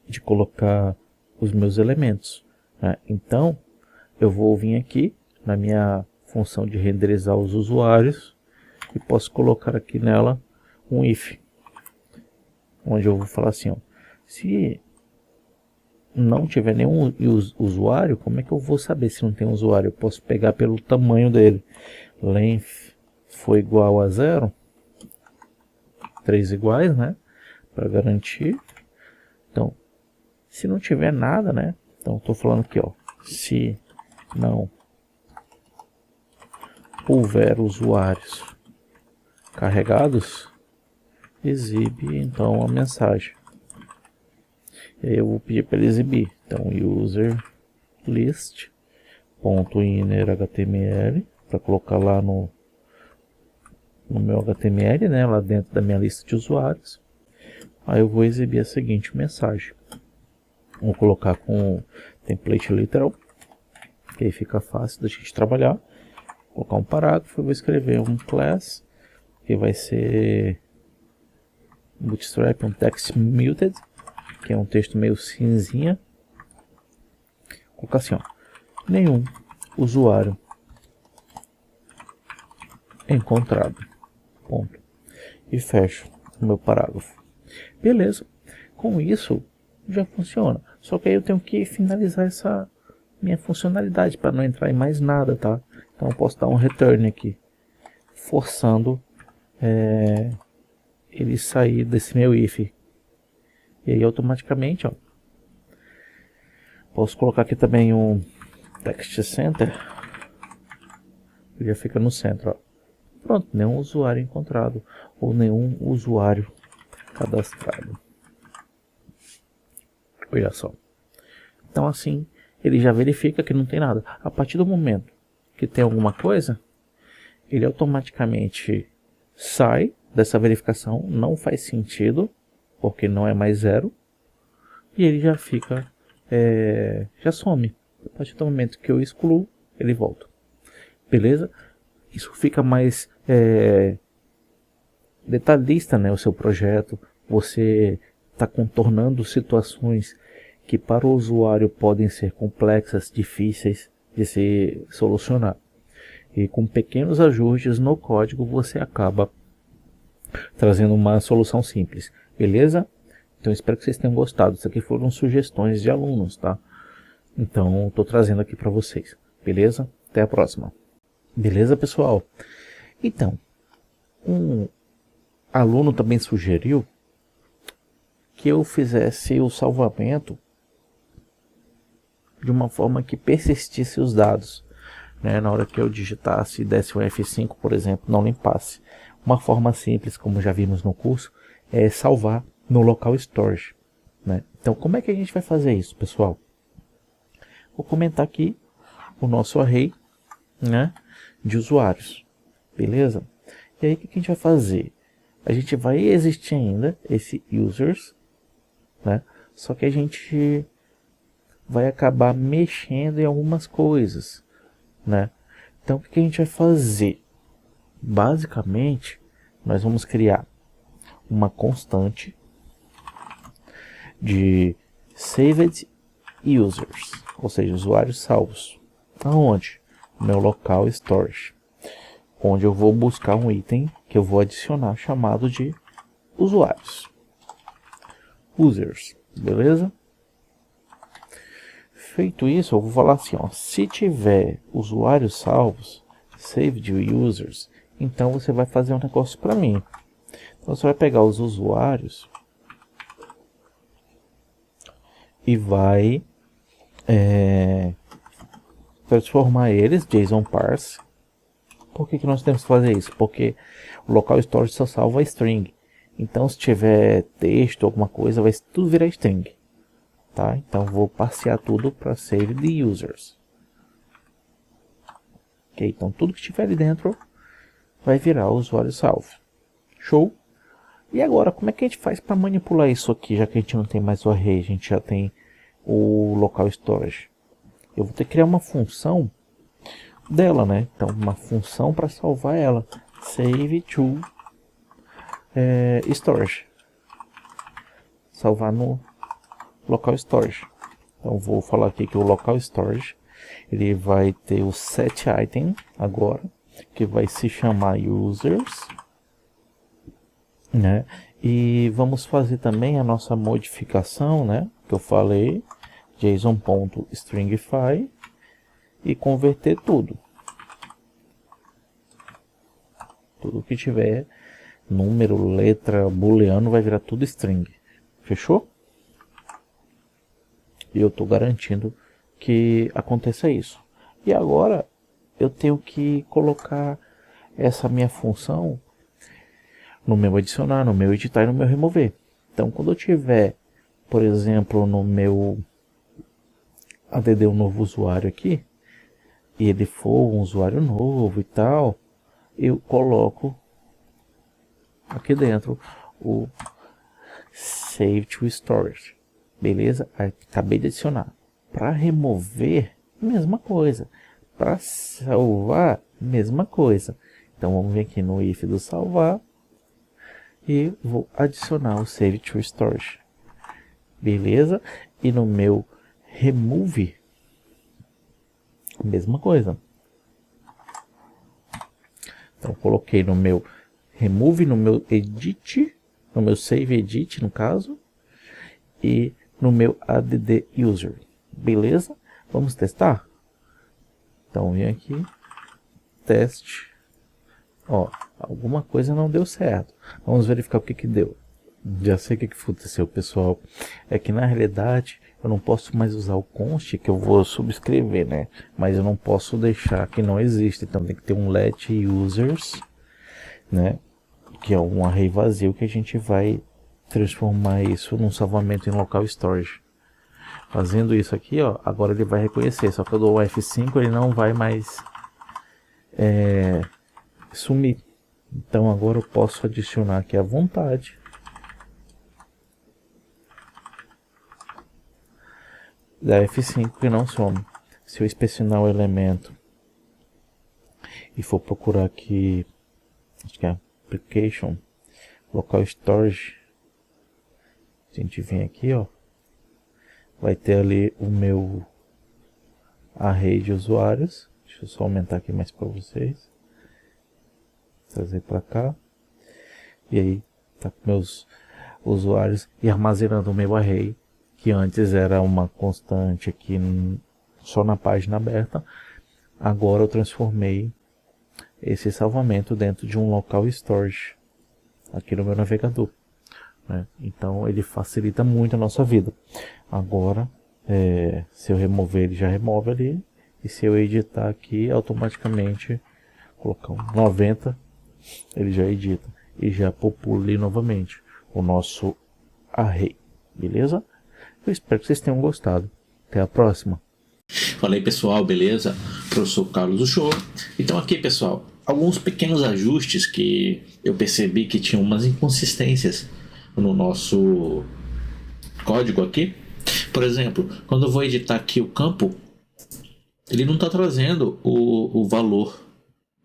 de colocar os meus elementos, né? Então eu vou vir aqui na minha função de renderizar os usuários e posso colocar aqui nela um if, onde eu vou falar assim, ó, se não tiver nenhum usuário, como é que eu vou saber se não tem usuário? Eu posso pegar pelo tamanho dele. Length foi igual a 0, 3 iguais, né? Para garantir. Então, se não tiver nada, né? Então, estou falando aqui, ó, se não houver usuários carregados, exibe então a mensagem. E aí eu vou pedir para ele exibir. Então, user list.inner HTML, para colocar lá no meu HTML, né, lá dentro da minha lista de usuários. Aí eu vou exibir a seguinte mensagem. Vou colocar com template literal, que aí fica fácil da gente trabalhar. Vou colocar um parágrafo, eu vou escrever um class, que vai ser bootstrap, um text muted, que é um texto meio cinzinha. Vou colocar assim, ó, nenhum usuário encontrado, ponto, e fecho o meu parágrafo. Beleza, com isso já funciona, só que aí eu tenho que finalizar essa minha funcionalidade para não entrar em mais nada, tá? Então eu posso dar um return aqui, forçando ele sair desse meu if. E aí automaticamente, ó, posso colocar aqui também um text center, que já fica no centro, ó. Pronto, nenhum usuário encontrado ou nenhum usuário cadastrado. Olha só. Então assim, ele já verifica que não tem nada. A partir do momento que tem alguma coisa, ele automaticamente sai dessa verificação. Não faz sentido, porque não é mais 0. e ele já fica, já some. A partir do momento que eu excluo, ele volta. Beleza? Isso fica mais detalhista, né, o seu projeto. Você está contornando situações que para o usuário podem ser complexas, difíceis de se solucionar. E com pequenos ajustes no código você acaba trazendo uma solução simples. Beleza? Então espero que vocês tenham gostado. Isso aqui foram sugestões de alunos, tá? Então estou trazendo aqui para vocês. Beleza? Até a próxima. Beleza, pessoal? Então, um aluno também sugeriu que eu fizesse o salvamento de uma forma que persistisse os dados, né? Na hora que eu digitasse e desse um F5, por exemplo, não limpasse. Uma forma simples, como já vimos no curso, é salvar no local storage, né? Então, como é que a gente vai fazer isso, pessoal? Vou comentar aqui o nosso array, né, de usuários, beleza? E aí o que a gente vai fazer? A gente vai existir ainda esse users, né? Só que a gente vai acabar mexendo em algumas coisas, né? Então o que a gente vai fazer? Basicamente, nós vamos criar uma constante de saved users, ou seja, usuários salvos. Aonde? No meu local storage, onde eu vou buscar um item que eu vou adicionar chamado de usuários, users, beleza? Feito isso, eu vou falar assim, ó, se tiver usuários salvos, saved users, então você vai fazer um negócio para mim. Então você vai pegar os usuários e vai transformar eles JSON parse. Por que nós temos que fazer isso? Porque o local storage só salva string. Então se tiver texto, alguma coisa, vai tudo virar string. Tá? Então vou parsear tudo para save the users. Ok, então tudo que estiver ali dentro vai virar usuário salvo. Show? E agora, como é que a gente faz para manipular isso aqui, já que a gente não tem mais o array, a gente já tem o local storage? Eu vou ter que criar uma função dela, né? Então, uma função para salvar ela. Save to storage. Salvar no local storage. Então, vou falar aqui que o local storage ele vai ter o set item agora, que vai se chamar users, né? E vamos fazer também a nossa modificação, né? Que eu falei, json.stringify, e converter tudo. Tudo que tiver número, letra, booleano vai virar tudo string. Fechou? E eu estou garantindo que aconteça isso. E agora eu tenho que colocar essa minha função no meu adicionar, no meu editar e no meu remover. Então quando eu tiver, por exemplo, no meu add um novo usuário aqui, e ele for um usuário novo e tal, eu coloco aqui dentro o save to storage. Beleza? Acabei de adicionar. Para remover, mesma coisa. Para salvar, mesma coisa. Então vamos vir aqui no if do salvar e vou adicionar o save to storage. Beleza? E no meu remove, mesma coisa. Então coloquei no meu remove, no meu edit, no meu save edit no caso, e no meu add user. Beleza? Vamos testar? Então vem aqui, teste. Ó, alguma coisa não deu certo. Vamos verificar o que que deu. Já sei o que aconteceu, pessoal. É que na realidade eu não posso mais usar o const, que eu vou subscrever, né? Mas eu não posso deixar que não existe. Então tem que ter um let users, né? Que é um array vazio que a gente vai transformar isso num salvamento em local storage. Fazendo isso aqui, ó, agora ele vai reconhecer. Só que eu dou o F5, ele não vai mais sumir. Então agora eu posso adicionar aqui à vontade da F5 que não some. Se eu inspecionar o elemento e for procurar aqui, acho que é Application, Local Storage, a gente vem aqui, ó, vai ter ali o meu array de usuários. Deixa eu só aumentar aqui mais para vocês, trazer para cá, e aí tá com meus usuários e armazenando o meu array, que antes era uma constante aqui só na página aberta. Agora eu transformei esse salvamento dentro de um local storage aqui no meu navegador, né? Então ele facilita muito a nossa vida. Agora se eu remover, ele já remove ali, e se eu editar aqui, automaticamente colocar um 90, ele já edita e já popula ali novamente o nosso array, beleza? Eu espero que vocês tenham gostado. Até a próxima. Fala aí, pessoal, beleza? Professor Carlos Uchoa. Então aqui, pessoal, alguns pequenos ajustes que eu percebi que tinham umas inconsistências no nosso código aqui. Por exemplo, quando eu vou editar aqui o campo, ele não está trazendo o valor,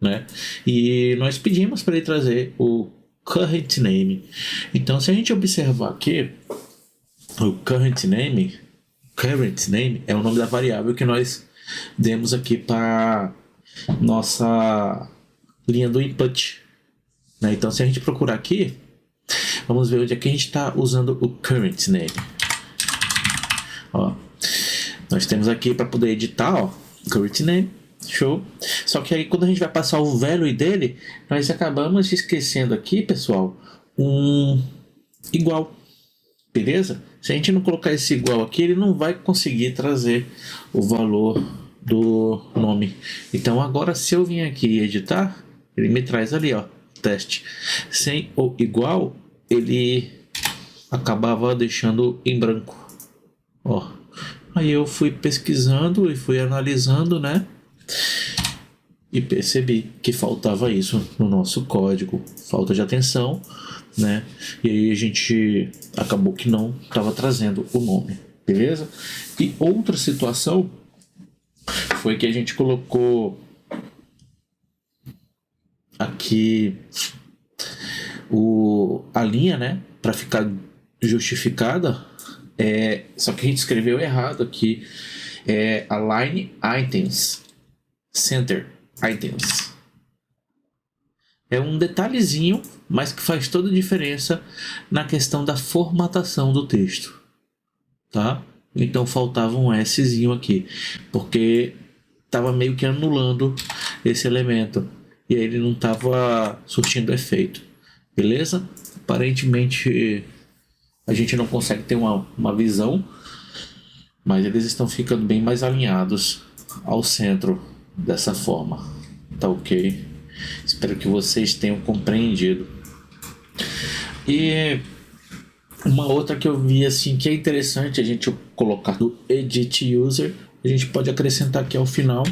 né? E nós pedimos para ele trazer o current name. Então, se a gente observar aqui, o current name é o nome da variável que nós demos aqui para nossa linha do input, né? Então, se a gente procurar aqui, vamos ver onde é que a gente está usando o current name. Ó, nós temos aqui para poder editar, ó, current name, show. Só que aí quando a gente vai passar o value dele, nós acabamos esquecendo aqui, pessoal, um igual, beleza? Se a gente não colocar esse igual aqui, ele não vai conseguir trazer o valor do nome. Então agora, se eu vim aqui e editar, ele me traz ali, ó, teste. Sem o igual, ele acabava deixando em branco, ó. Aí eu fui pesquisando e fui analisando, né? E percebi que faltava isso no nosso código, falta de atenção, né? E aí a gente acabou que não estava trazendo o nome, beleza? E outra situação foi que a gente colocou aqui a linha, né? Para ficar justificada, só que a gente escreveu errado aqui, align items, center items. É um detalhezinho, mas que faz toda a diferença na questão da formatação do texto, tá? Então faltava um Szinho aqui, porque estava meio que anulando esse elemento, e aí ele não estava surtindo efeito, beleza? Aparentemente a gente não consegue ter uma visão, mas eles estão ficando bem mais alinhados ao centro dessa forma, tá ok? Espero que vocês tenham compreendido. E uma outra que eu vi assim que é interessante a gente colocar no edit user, a gente pode acrescentar aqui ao final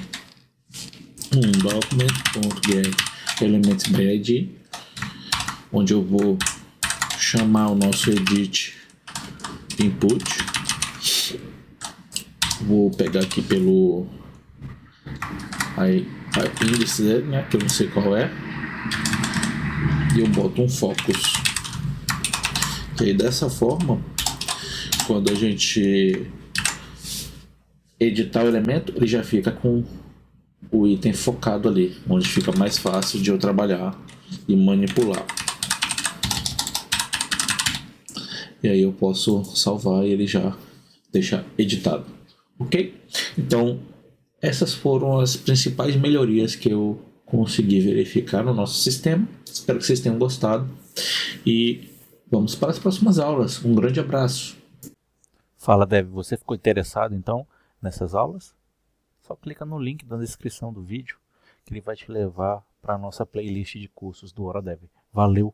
um document.get elements by id, onde eu vou chamar o nosso edit input. Vou pegar aqui pelo índice dele, né, que eu não sei qual é, e eu boto um focus. E aí dessa forma, quando a gente editar o elemento, ele já fica com o item focado ali, onde fica mais fácil de eu trabalhar e manipular. E aí eu posso salvar e ele já deixar editado, ok? Então essas foram as principais melhorias que eu consegui verificar no nosso sistema. Espero que vocês tenham gostado e vamos para as próximas aulas. Um grande abraço. Fala, Dev, você ficou interessado então nessas aulas? Só clica no link da descrição do vídeo que ele vai te levar para a nossa playlist de cursos do Hora Dev. Valeu!